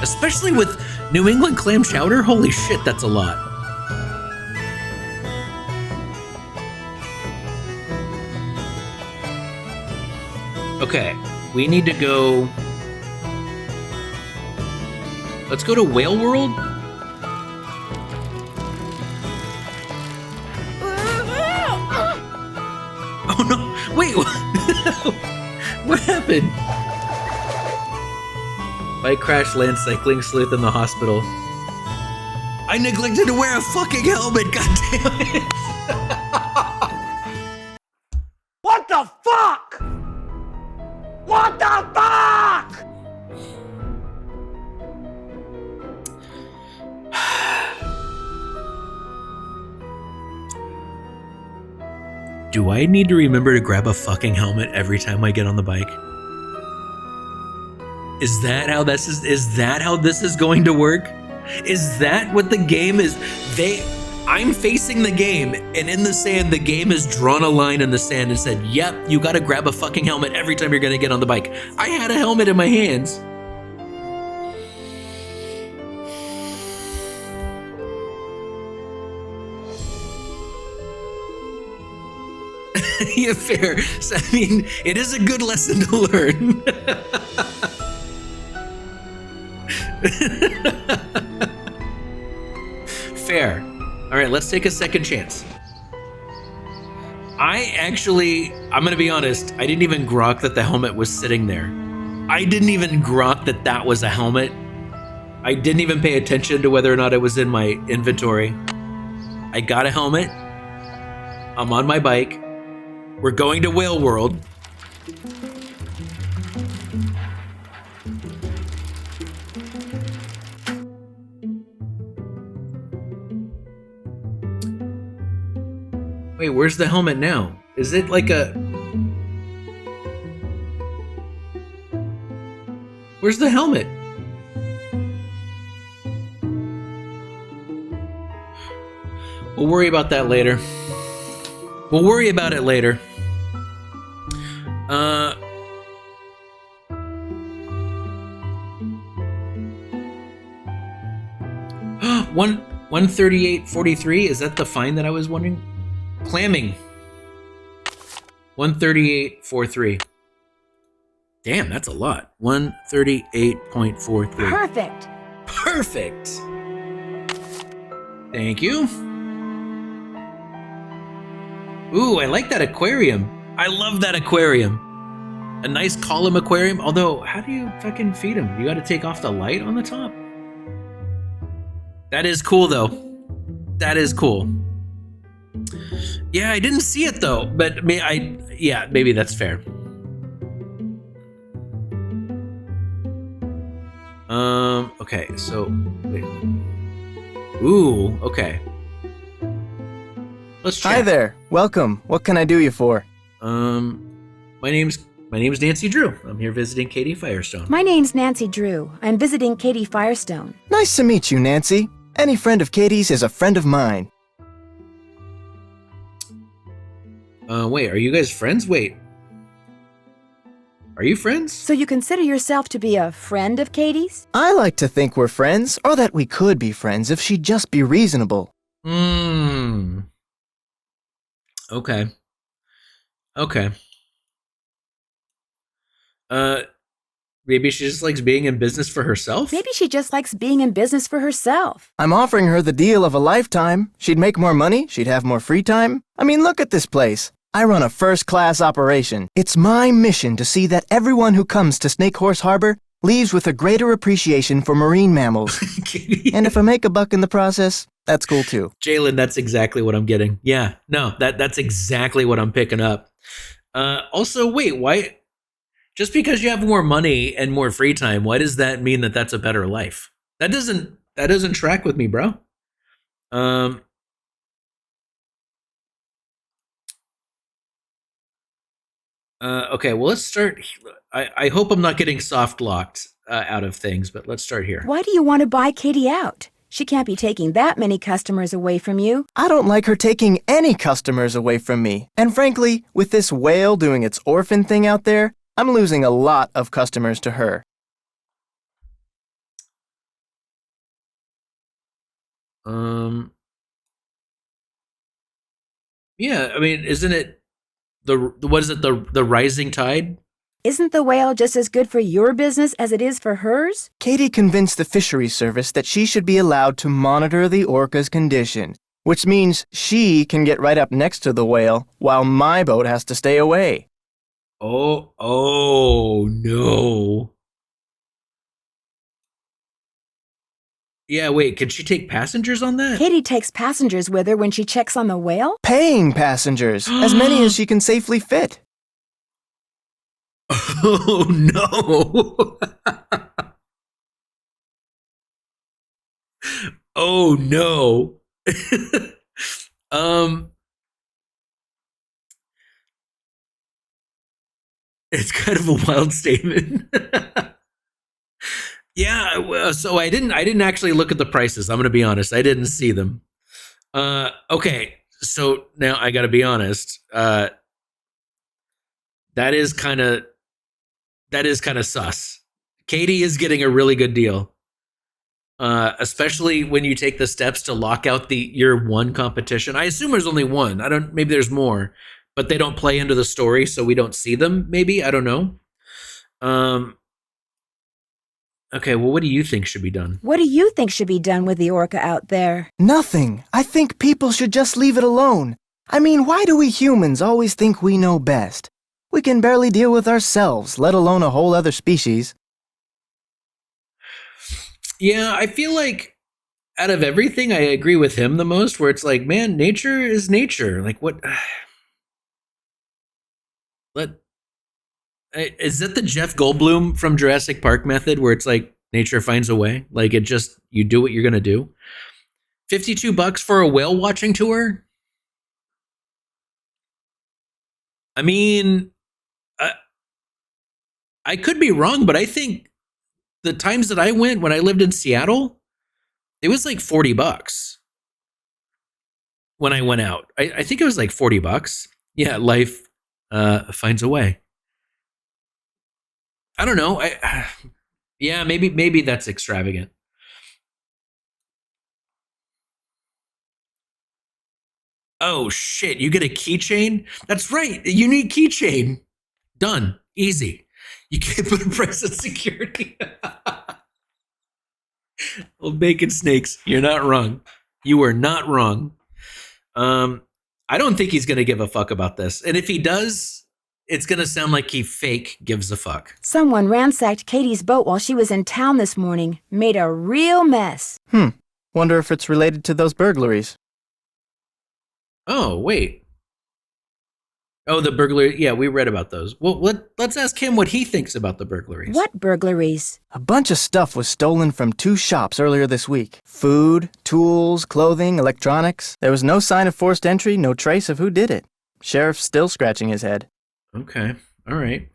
Especially with New England clam chowder? Holy shit, that's a lot. Okay, we need to go... Let's go to Whale World? Oh no, wait, what happened? Bike crash, land cycling, sleuth in the hospital. I neglected to wear a fucking helmet, goddammit! What the fuck? What the fuck? Do I need to remember to grab a fucking helmet every time I get on the bike? Is that how this is going to work? Is that what the game is? I'm facing the game, and in the sand, the game has drawn a line in the sand and said, yep, you gotta grab a fucking helmet every time you're gonna get on the bike. I had a helmet in my hands. Yeah, fair. So, I mean, it is a good lesson to learn. Fair. All right, let's take a second chance. I'm gonna be honest, I didn't even grok that the helmet was sitting there. I didn't even grok that that was a helmet. I didn't even pay attention to whether or not it was in my inventory. I got a helmet. I'm on my bike. We're going to Whale World. Wait, where's the helmet now? Is it like a... Where's the helmet? We'll worry about that later. We'll worry about it later. 138.43. Is that the fine that I was wondering? Clamming. 138.43. Damn, that's a lot. 138.43. Perfect. Perfect. Thank you. Ooh, I like that aquarium. I love that aquarium. A nice column aquarium. Although, how do you fucking feed them? You got to take off the light on the top? That is cool, though. That is cool. Yeah, I didn't see it, though. But maybe that's fair. Okay, so wait. Ooh, okay. Let's check. Hi there. Welcome. What can I do you for? My name's Dancy Drew. I'm here visiting Katie Firestone. My name's Nancy Drew. I'm visiting Katie Firestone. Nice to meet you, Nancy. Any friend of Katie's is a friend of mine. Wait, are you guys friends? Wait. Are you friends? So you consider yourself to be a friend of Katie's? I like to think we're friends, or that we could be friends if she'd just be reasonable. Okay. Maybe she just likes being in business for herself? Maybe she just likes being in business for herself. I'm offering her the deal of a lifetime. She'd make more money, she'd have more free time. I mean, look at this place. I run a first-class operation. It's my mission to see that everyone who comes to Snake Horse Harbor leaves with a greater appreciation for marine mammals. And if I make a buck in the process, that's cool too. Jalen, that's exactly what I'm getting. Yeah, no, that's exactly what I'm picking up. Also, wait, why? Just because you have more money and more free time, why does that mean that that's a better life? That doesn't track with me, bro. Okay, well, let's start. I hope I'm not getting soft locked out of things, but let's start here. Why do you want to buy Katie out? She can't be taking that many customers away from you. I don't like her taking any customers away from me. And frankly, with this whale doing its orphan thing out there, I'm losing a lot of customers to her. Yeah, I mean, isn't it the rising tide? Isn't the whale just as good for your business as it is for hers? Katie convinced the fisheries service that she should be allowed to monitor the orca's condition, which means she can get right up next to the whale while my boat has to stay away. Oh no. Yeah, wait, can she take passengers on that? Katie takes passengers with her when she checks on the whale? Paying passengers, as many as she can safely fit. Oh no. Oh no. It's kind of a wild statement. Yeah, so I didn't actually look at the prices. I'm going to be honest. I didn't see them. Okay, so now I got to be honest. That is kind of sus. Katie is getting a really good deal. Especially when you take the steps to lock out the year one competition. I assume there's only one. Maybe there's more, but they don't play into the story, so we don't see them. Maybe, I don't know. Okay, well, what do you think should be done? What do you think should be done with the orca out there? Nothing. I think people should just leave it alone. I mean, why do we humans always think we know best? We can barely deal with ourselves, let alone a whole other species. Yeah, I feel like out of everything, I agree with him the most, where it's like, man, nature is nature. Like, what? Is that the Jeff Goldblum from Jurassic Park method, where it's like nature finds a way? Like, you do what you're going to do? $52 for a whale watching tour? I mean, I could be wrong, but I think the times that I went when I lived in Seattle, it was like $40. when I went out. I think it was like $40. Yeah, life finds a way. I don't know. Yeah, maybe that's extravagant. Oh shit, you get a keychain? That's right, a unique keychain. Done. Easy. You can't put a price on security. Well, bacon snakes, you're not wrong. You are not wrong. I don't think he's gonna give a fuck about this. And if he does, it's gonna sound like he fake gives a fuck. Someone ransacked Katie's boat while she was in town this morning. Made a real mess. Wonder if it's related to those burglaries. Oh, wait. Oh, the burglary. Yeah, we read about those. Well, let's ask him what he thinks about the burglaries. What burglaries? A bunch of stuff was stolen from 2 shops earlier this week. Food, tools, clothing, electronics. There was no sign of forced entry, no trace of who did it. Sheriff's still scratching his head. Okay. All right.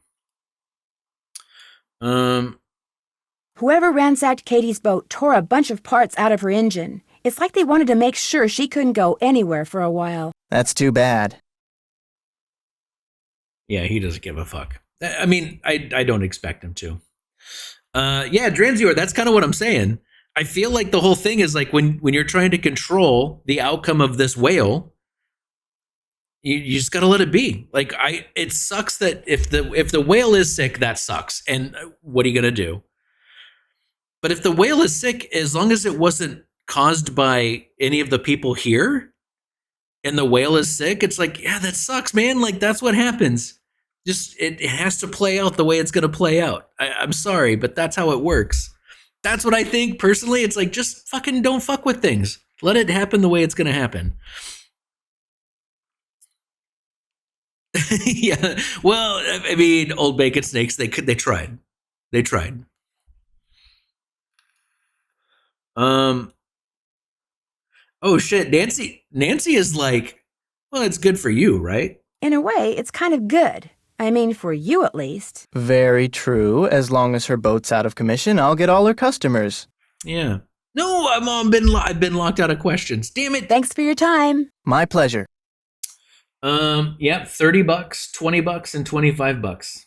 Whoever ransacked Katie's boat tore a bunch of parts out of her engine. It's like they wanted to make sure she couldn't go anywhere for a while. That's too bad. Yeah, he doesn't give a fuck. I mean, I don't expect him to. Yeah, Dranzior, that's kind of what I'm saying. I feel like the whole thing is like when you're trying to control the outcome of this whale, you just gotta let it be. Like it sucks that if the whale is sick, that sucks. And what are you gonna do? But if the whale is sick, as long as it wasn't caused by any of the people here, and the whale is sick, it's like, yeah, that sucks, man. Like, that's what happens. Just, it has to play out the way it's going to play out. I'm sorry, but that's how it works. That's what I think, personally. It's like, just fucking don't fuck with things. Let it happen the way it's going to happen. Yeah, well, I mean, old bacon snakes, they tried. They tried. Oh shit, Nancy is like, well, it's good for you, right? In a way, it's kind of good. I mean, for you at least. Very true. As long as her boat's out of commission, I'll get all her customers. Yeah. No, I've been locked out of questions. Damn it. Thanks for your time. My pleasure. Yeah, $30, $20, and $25.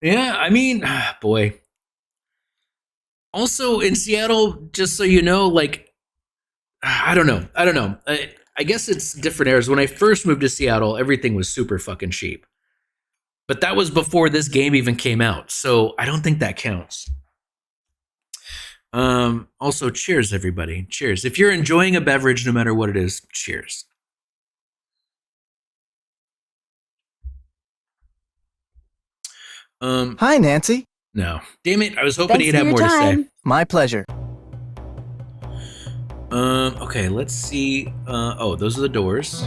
Yeah, I mean, boy. Also in Seattle, just so you know, like, I don't know. I guess it's different areas. When I first moved to Seattle, everything was super fucking cheap. But that was before this game even came out, so I don't think that counts. Also, cheers, everybody. Cheers. If you're enjoying a beverage, no matter what it is, cheers. Hi, Nancy. No. Damn it, I was hoping he'd have more to say. My pleasure. Okay, let's see. Oh, those are the doors.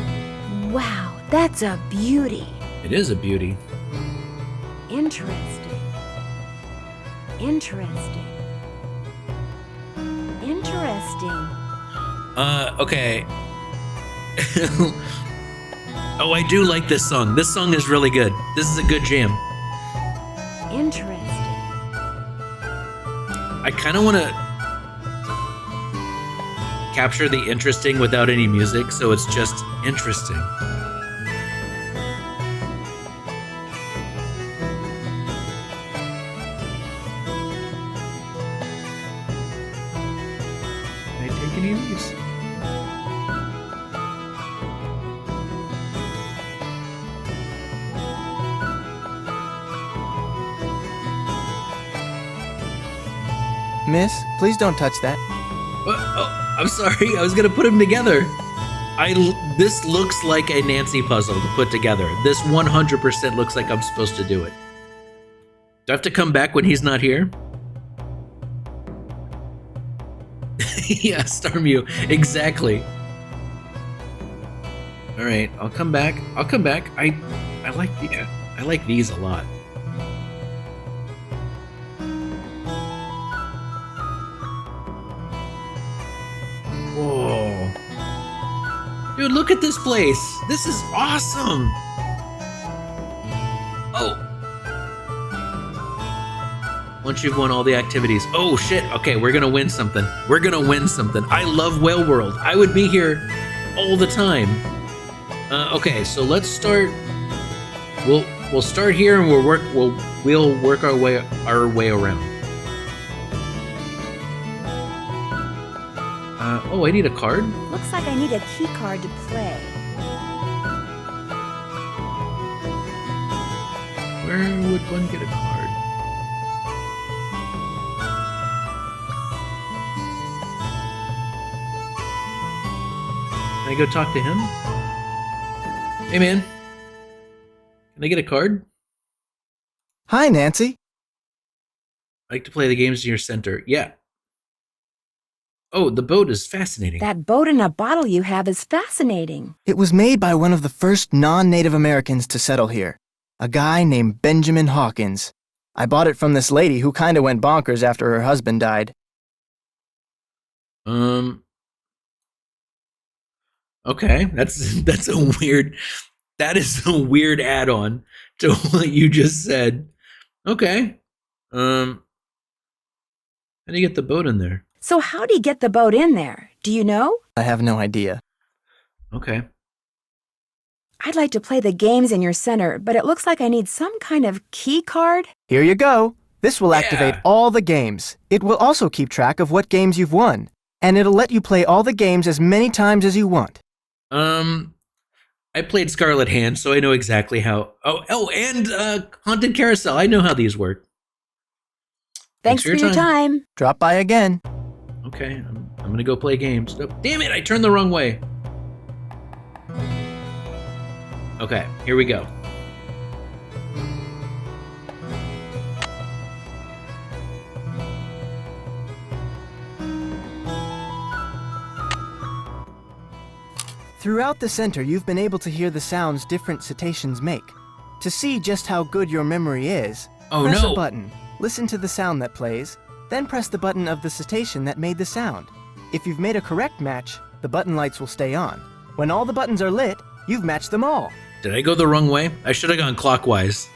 Wow, that's a beauty. It is a beauty. Interesting. Interesting. Interesting. Okay. Oh, I do like this song. This song is really good. This is a good jam. Interesting. I kind of want to capture the interesting without any music, so it's just interesting. Can I take any of these? Miss, please don't touch that. Oh, I'm sorry. I was gonna put them together. This looks like a Nancy puzzle to put together. This 100% looks like I'm supposed to do it. Do I have to come back when he's not here? Yeah, Starmew. Exactly. All right, I'll come back. I like these a lot. Whoa. Dude, look at this place. This is awesome. Oh. Once you've won all the activities. Oh shit, okay, we're gonna win something. We're gonna win something. I love Whale World. I would be here all the time. Okay, so let's start. We'll start here and we'll work our way around. Oh, I need a card? Looks like I need a key card to play. Where would one get a card? Can I go talk to him? Hey, man. Can I get a card? Hi, Nancy. I like to play the games in your center. Yeah. Oh, the boat is fascinating. That boat in a bottle you have is fascinating. It was made by one of the first non-Native Americans to settle here, a guy named Benjamin Hawkins. I bought it from this lady who kinda went bonkers after her husband died. Okay, that's a weird. That is a weird add-on to what you just said. Okay. How do you get the boat in there? So how do you get the boat in there? Do you know? I have no idea. Okay. I'd like to play the games in your center, but it looks like I need some kind of key card. Here you go. This will activate all the games. It will also keep track of what games you've won, and it'll let you play all the games as many times as you want. I played Scarlet Hand, so I know exactly how. And Haunted Carousel. I know how these work. Thanks for your time. Drop by again. Okay, I'm gonna go play games. Oh, damn it! I turned the wrong way. Okay, here we go. Throughout the center, you've been able to hear the sounds different cetaceans make. To see just how good your memory is, press a button, listen to the sound that plays, then press the button of the cetacean that made the sound. If you've made a correct match, the button lights will stay on. When all the buttons are lit, you've matched them all. Did I go the wrong way? I should have gone clockwise.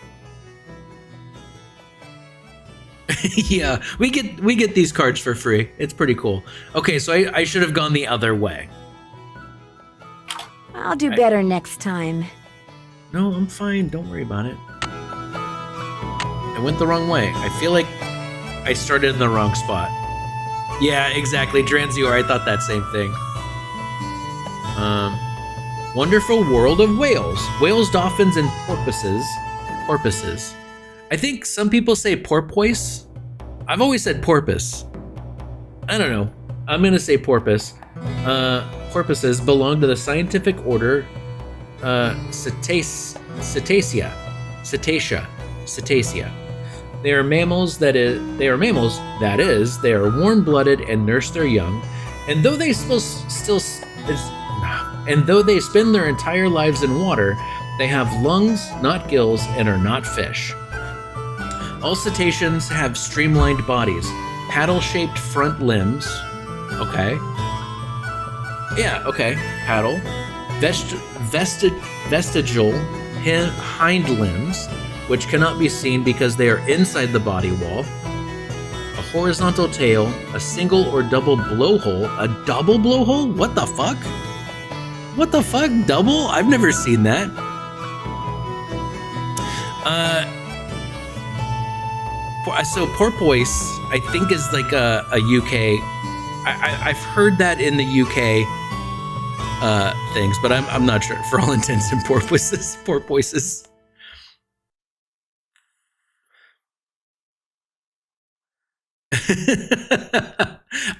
Yeah, we get these cards for free. It's pretty cool. Okay, so I should have gone the other way. I'll do better next time. No, I'm fine. Don't worry about it. I went the wrong way. I feel like I started in the wrong spot. Yeah, exactly. Dranzior, I thought that same thing. Wonderful World of Whales. Whales, dolphins, and porpoises. Porpoises. I think some people say porpoise. I've always said porpoise. I don't know. I'm gonna say porpoise. Porpoises belong to the scientific order Cetacea. They are mammals. That is, they are warm-blooded and nurse their young, and though they spend their entire lives in water, they have lungs, not gills, and are not fish. All cetaceans have streamlined bodies, paddle-shaped front limbs. Okay. Yeah, okay. Paddle. Vestigial hind limbs, which cannot be seen because they are inside the body wall. A horizontal tail, a single or double blowhole. A double blowhole? What the fuck? What the fuck? Double? I've never seen that. So porpoise, I think, is like a UK. I've heard that in the UK things, but I'm not sure. For all intents and purposes, porpoises.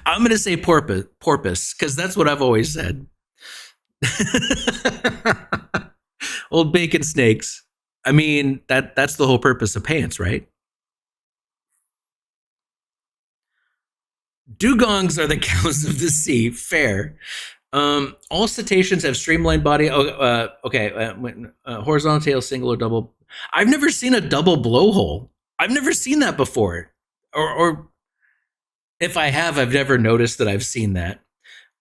I'm gonna say porpoise, because that's what I've always said. Old bacon snakes. I mean, that's the whole purpose of pants, right? Dugongs are the cows of the sea. Fair. All cetaceans have streamlined body. Horizontal tail, single or double. I've never seen a double blowhole. I've never seen that before. Or if I have, I've never noticed that I've seen that.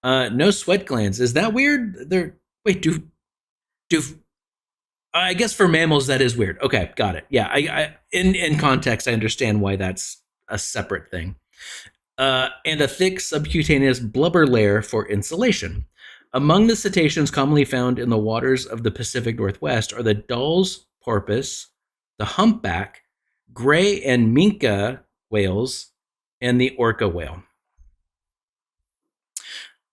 No sweat glands. Is that weird? I guess for mammals that is weird. Okay, got it. Yeah, in context, I understand why that's a separate thing. And a thick subcutaneous blubber layer for insulation. Among the cetaceans commonly found in the waters of the Pacific Northwest are the Dall's porpoise, the humpback, gray and minke whales, and the orca whale.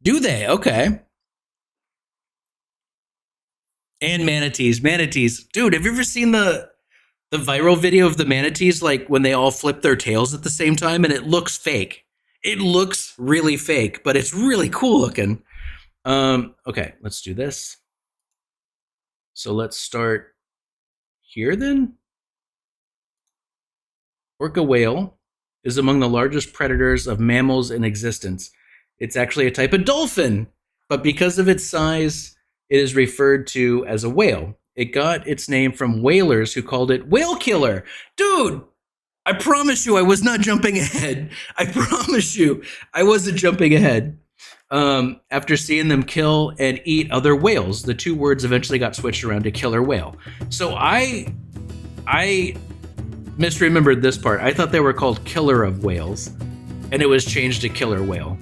Do they? Okay. And manatees. Manatees. Dude, have you ever seen the viral video of the manatees, like when they all flip their tails at the same time? And it looks fake. It looks really fake, but it's really cool looking. Okay, let's do this. So let's start here then. Orca whale is among the largest predators of mammals in existence. It's actually a type of dolphin, but because of its size, it is referred to as a whale. It got its name from whalers who called it whale killer. Dude, I promise you I was not jumping ahead. I promise you I wasn't jumping ahead. After seeing them kill and eat other whales, the two words eventually got switched around to killer whale. So I misremembered this part. I thought they were called killer of whales, and it was changed to killer whale.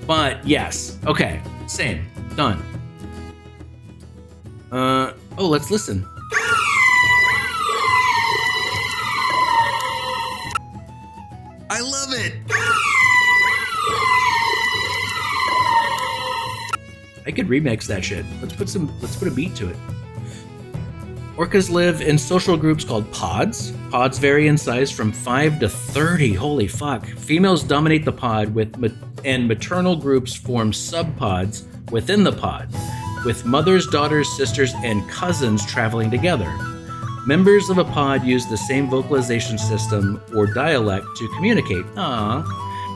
But yes, okay, same, done. Oh, let's listen. I love it. I could remix that shit. Let's put a beat to it. Orcas live in social groups called pods. Pods vary in size from 5 to 30. Holy fuck. Females dominate the pod and maternal groups form subpods within the pod, with mothers, daughters, sisters, and cousins traveling together. Members of a pod use the same vocalization system or dialect to communicate.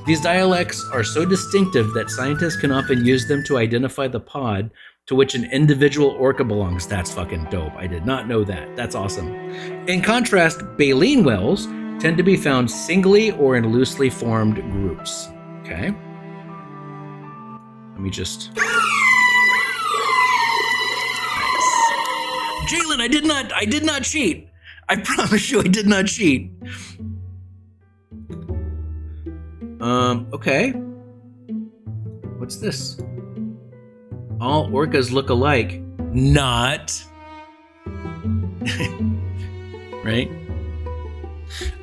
These dialects are so distinctive that scientists can often use them to identify the pod to which an individual orca belongs. That's fucking dope. I did not know that. That's awesome. In contrast, baleen whales tend to be found singly or in loosely formed groups. Okay. Let me just... Jalen, I did not cheat. I promise you I did not cheat. Okay. What's this? All orcas look alike. Not. Right?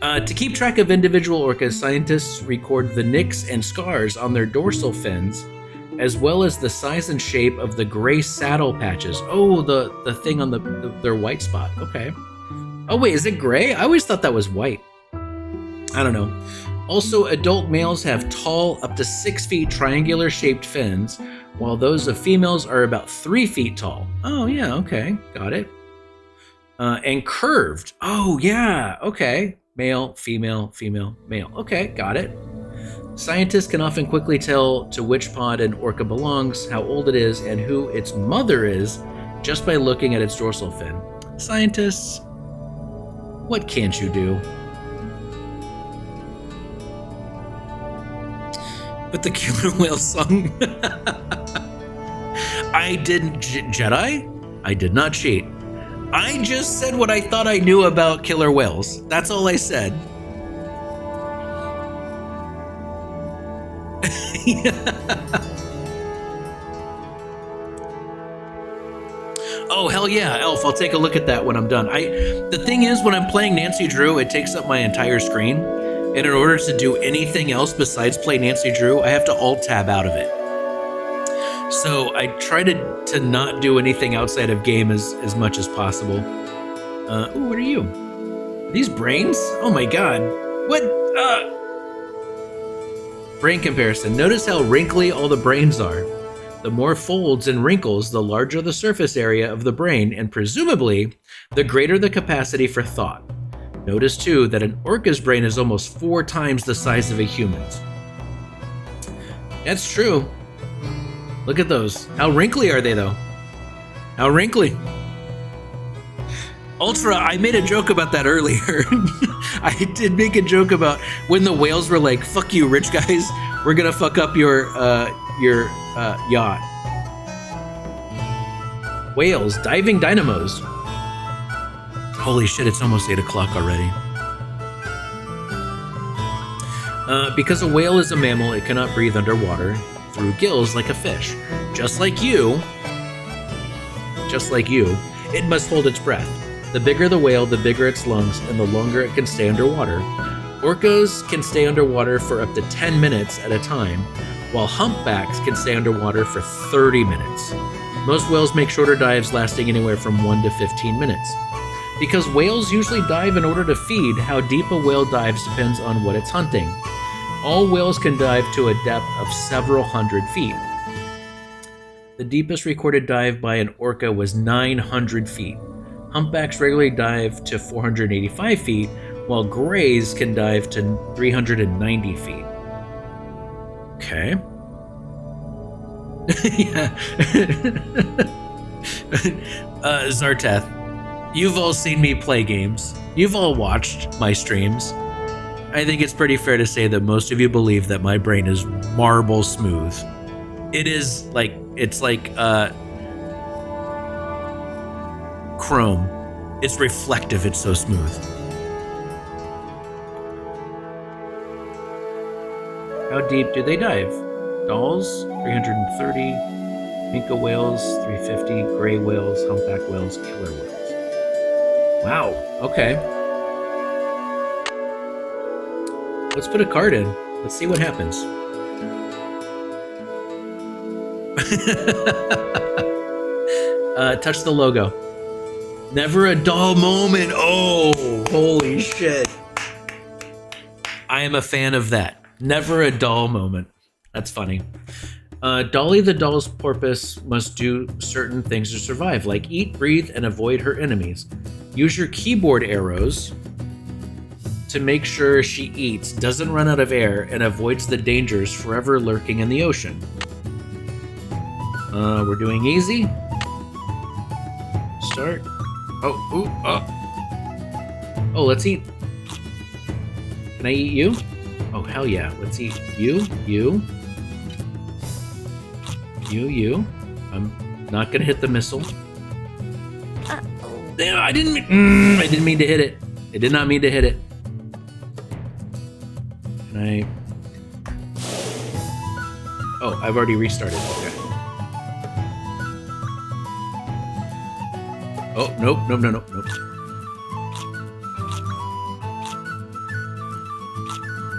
To keep track of individual orcas, scientists record the nicks and scars on their dorsal fins, as well as the size and shape of the gray saddle patches. Oh, the thing on their white spot. Okay. Oh, wait, is it gray? I always thought that was white. I don't know. Also, adult males have tall, up to 6 feet triangular-shaped fins, while those of females are about 3 feet tall. Oh, yeah, okay. Got it. And curved. Oh, yeah, okay. Male, female, female, male. Okay, got it. Scientists can often quickly tell to which pod an orca belongs, how old it is, and who its mother is just by looking at its dorsal fin. Scientists, what can't you do? But the killer whale song. I didn't Jedi? I did not cheat. I just said what I thought I knew about killer whales. That's all I said. Oh, hell yeah, Elf, I'll take a look at that when I'm done. The thing is, when I'm playing Dancy Drew, it takes up my entire screen. And in order to do anything else besides play Dancy Drew, I have to Alt-Tab out of it. So I try to not do anything outside of game as much as possible. Ooh, what are you? Are these brains? Oh my god. What? Brain comparison. Notice how wrinkly all the brains are. The more folds and wrinkles, the larger the surface area of the brain, and presumably, the greater the capacity for thought. Notice too that an orca's brain is almost 4 times the size of a human's. That's true. Look at those. How wrinkly are they though? How wrinkly? Ultra, I made a joke about that earlier. I did make a joke about when the whales were like, fuck you rich guys, we're gonna fuck up your yacht. Whales, diving dynamos. Holy shit, it's almost 8 o'clock already. Because a whale is a mammal, it cannot breathe underwater through gills like a fish. Just like you, it must hold its breath. The bigger the whale, the bigger its lungs, and the longer it can stay underwater. Orcas can stay underwater for up to 10 minutes at a time, while humpbacks can stay underwater for 30 minutes. Most whales make shorter dives lasting anywhere from 1 to 15 minutes. Because whales usually dive in order to feed, how deep a whale dives depends on what it's hunting. All whales can dive to a depth of several hundred feet. The deepest recorded dive by an orca was 900 feet. Humpbacks regularly dive to 485 feet, while grays can dive to 390 feet. Okay. Yeah. Zarteth, you've all seen me play games. You've all watched my streams. I think it's pretty fair to say that most of you believe that my brain is marble smooth. It is like, it's like chrome. It's reflective, it's so smooth. How deep do they dive? Dolls, 330. Minke whales, 350. Gray whales, humpback whales, killer whales. Wow, okay. Let's put a card in. Let's see what happens. Touch the logo. Never a dull moment. Oh, holy shit. I am a fan of that. Never a dull moment. That's funny. Dolly the doll's porpoise must do certain things to survive, like eat, breathe, and avoid her enemies. Use your keyboard arrows to make sure she eats, doesn't run out of air, and avoids the dangers forever lurking in the ocean. We're doing easy. Start. Oh, ooh, oh. Oh, let's eat. Can I eat you? Oh, hell yeah. Let's eat you. I'm not gonna hit the missile. Damn, I didn't mean to hit it. I did not mean to hit it. Can I? Oh, I've already restarted. Okay. Oh, nope.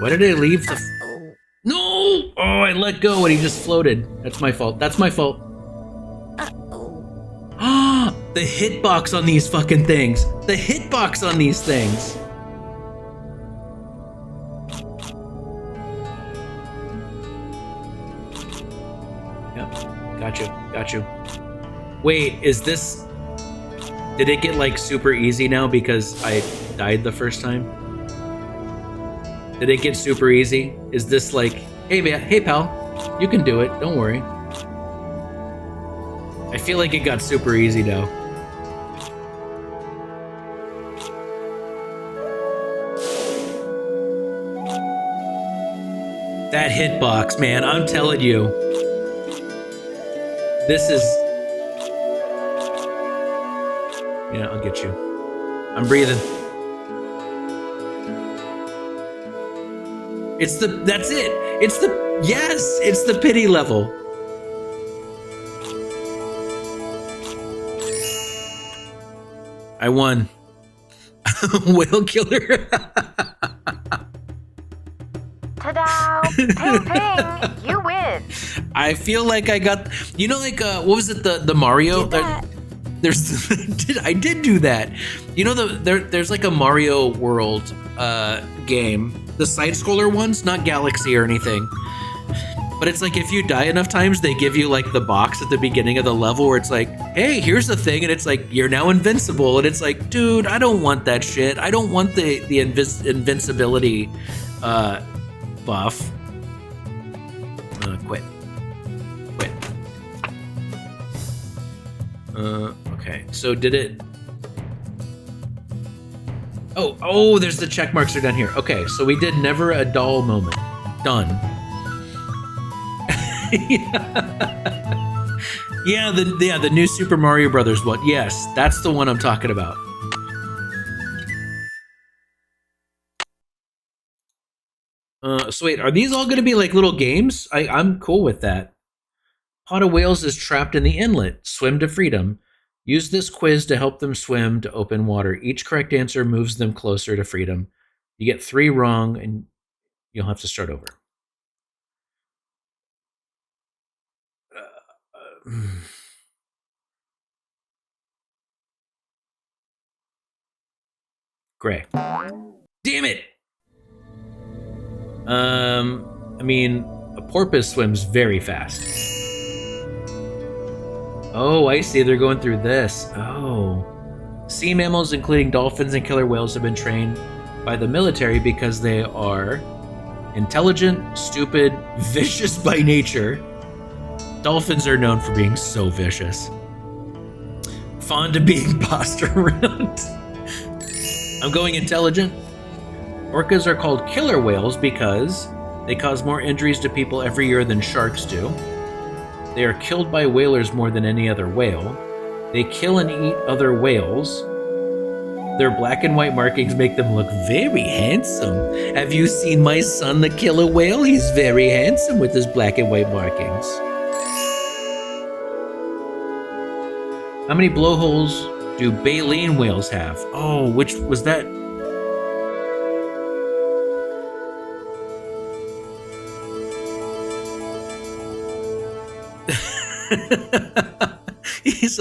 Why did I leave the... No! Oh, I let go and he just floated. That's my fault. Ah, the hitbox on these fucking things. The hitbox on these things. Yep, got you. Wait, is this... Did it get like super easy now because I died the first time? Did it get super easy? Is this like, hey man, hey pal, you can do it, don't worry. I feel like it got super easy now. That hitbox, man, I'm telling you. This is... Yeah, I'll get you. I'm breathing. That's it. It's the pity level. I won. Whale killer. Ta-da! Ping ping! You win! I feel like I got, you know, like what was it, the Mario? There's I did do that. You know, there's like a Mario World game, the side scroller ones, not Galaxy or anything. But it's like if you die enough times, they give you like the box at the beginning of the level where it's like, hey, here's the thing, and it's like you're now invincible, and it's like, dude, I don't want that shit. I don't want the invincibility buff. Quit. Okay, so did it... Oh, there's the check marks are down here. Okay, so we did never a dull moment. Done. Yeah, the new Super Mario Brothers one. Yes, that's the one I'm talking about. So wait, are these all going to be like little games? I'm cool with that. Pod of whales is trapped in the inlet. Swim to freedom. Use this quiz to help them swim to open water. Each correct answer moves them closer to freedom. You get 3 wrong, and you'll have to start over. Gray. Damn it! I mean, a porpoise swims very fast. Oh, I see. They're going through this. Oh. Sea mammals, including dolphins and killer whales, have been trained by the military because they are intelligent, stupid, vicious by nature. Dolphins are known for being so vicious. Fond of being bossed around. I'm going intelligent. Orcas are called killer whales because they cause more injuries to people every year than sharks do. They are killed by whalers more than any other whale. They kill and eat other whales. Their black and white markings make them look very handsome. Have you seen my son, the killer whale? He's very handsome with his black and white markings. How many blowholes do baleen whales have? Oh, which was that? He's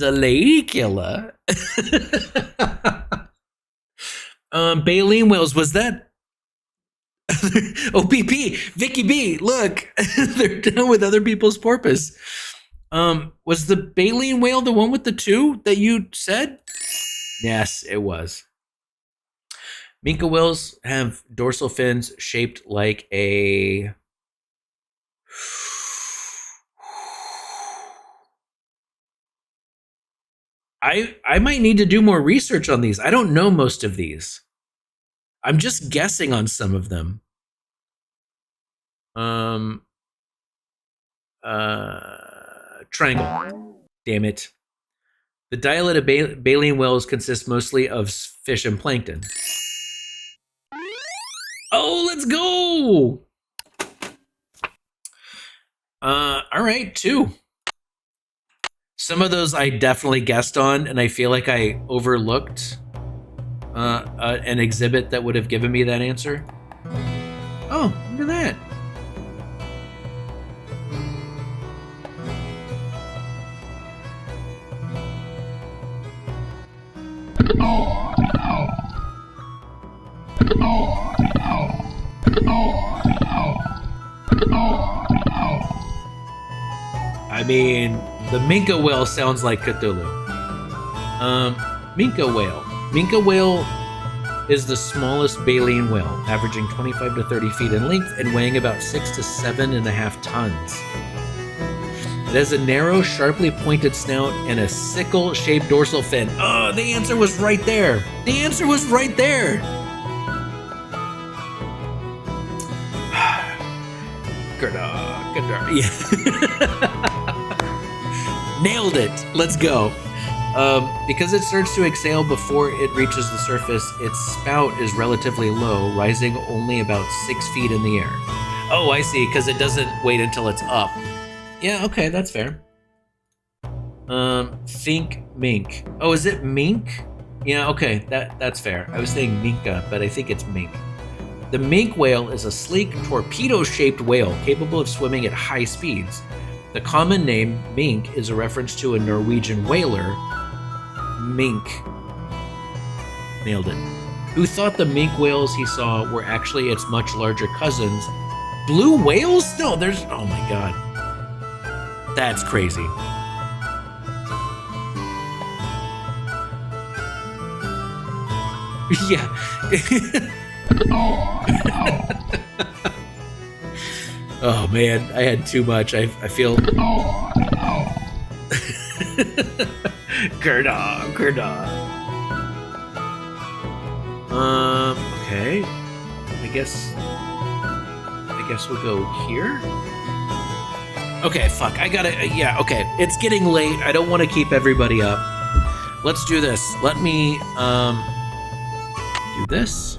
a lady killer. Baleen whales, was that? Oh, BP, Vicky B, look, they're done with other people's porpoise. Was the baleen whale the one with the 2 that you said? Yes, it was. Minke whales have dorsal fins shaped like a... I might need to do more research on these. I don't know most of these. I'm just guessing on some of them. Triangle. Damn it. The diet of baleen whales consists mostly of fish and plankton. Oh, let's go! All right, 2. Some of those I definitely guessed on, and I feel like I overlooked an exhibit that would have given me that answer. Oh, look at that. I mean, the Minke whale sounds like Cthulhu. Minke whale. Minke whale is the smallest baleen whale, averaging 25 to 30 feet in length and weighing about 6 to 7.5 tons. It has a narrow, sharply pointed snout and a sickle-shaped dorsal fin. Oh, the answer was right there. The answer was right there. Yeah. Nailed it. Let's go. Because it starts to exhale before it reaches the surface, its spout is relatively low, rising only about 6 feet in the air. Oh, I see, because it doesn't wait until it's up. Yeah, okay, that's fair. Think mink. Oh, is it mink? Yeah, okay, that's fair. I was saying minka, but I think it's mink. The mink whale is a sleek, torpedo-shaped whale capable of swimming at high speeds. The common name, mink, is a reference to a Norwegian whaler, Mink. Nailed it. Who thought the mink whales he saw were actually its much larger cousins. Blue whales? No, there's... Oh my god. That's crazy. Yeah. Oh man, I had too much. I feel... Gerda. Okay. I guess we'll go here. Okay, fuck. I gotta... yeah, okay. It's getting late. I don't want to keep everybody up. Let's do this. Let me, do this.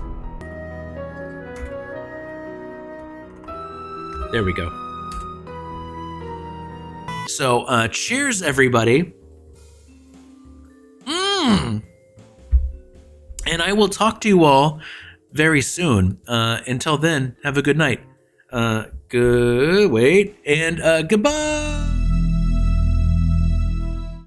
There we go. So, cheers, everybody. And I will talk to you all very soon. Until then, have a good night. Goodbye.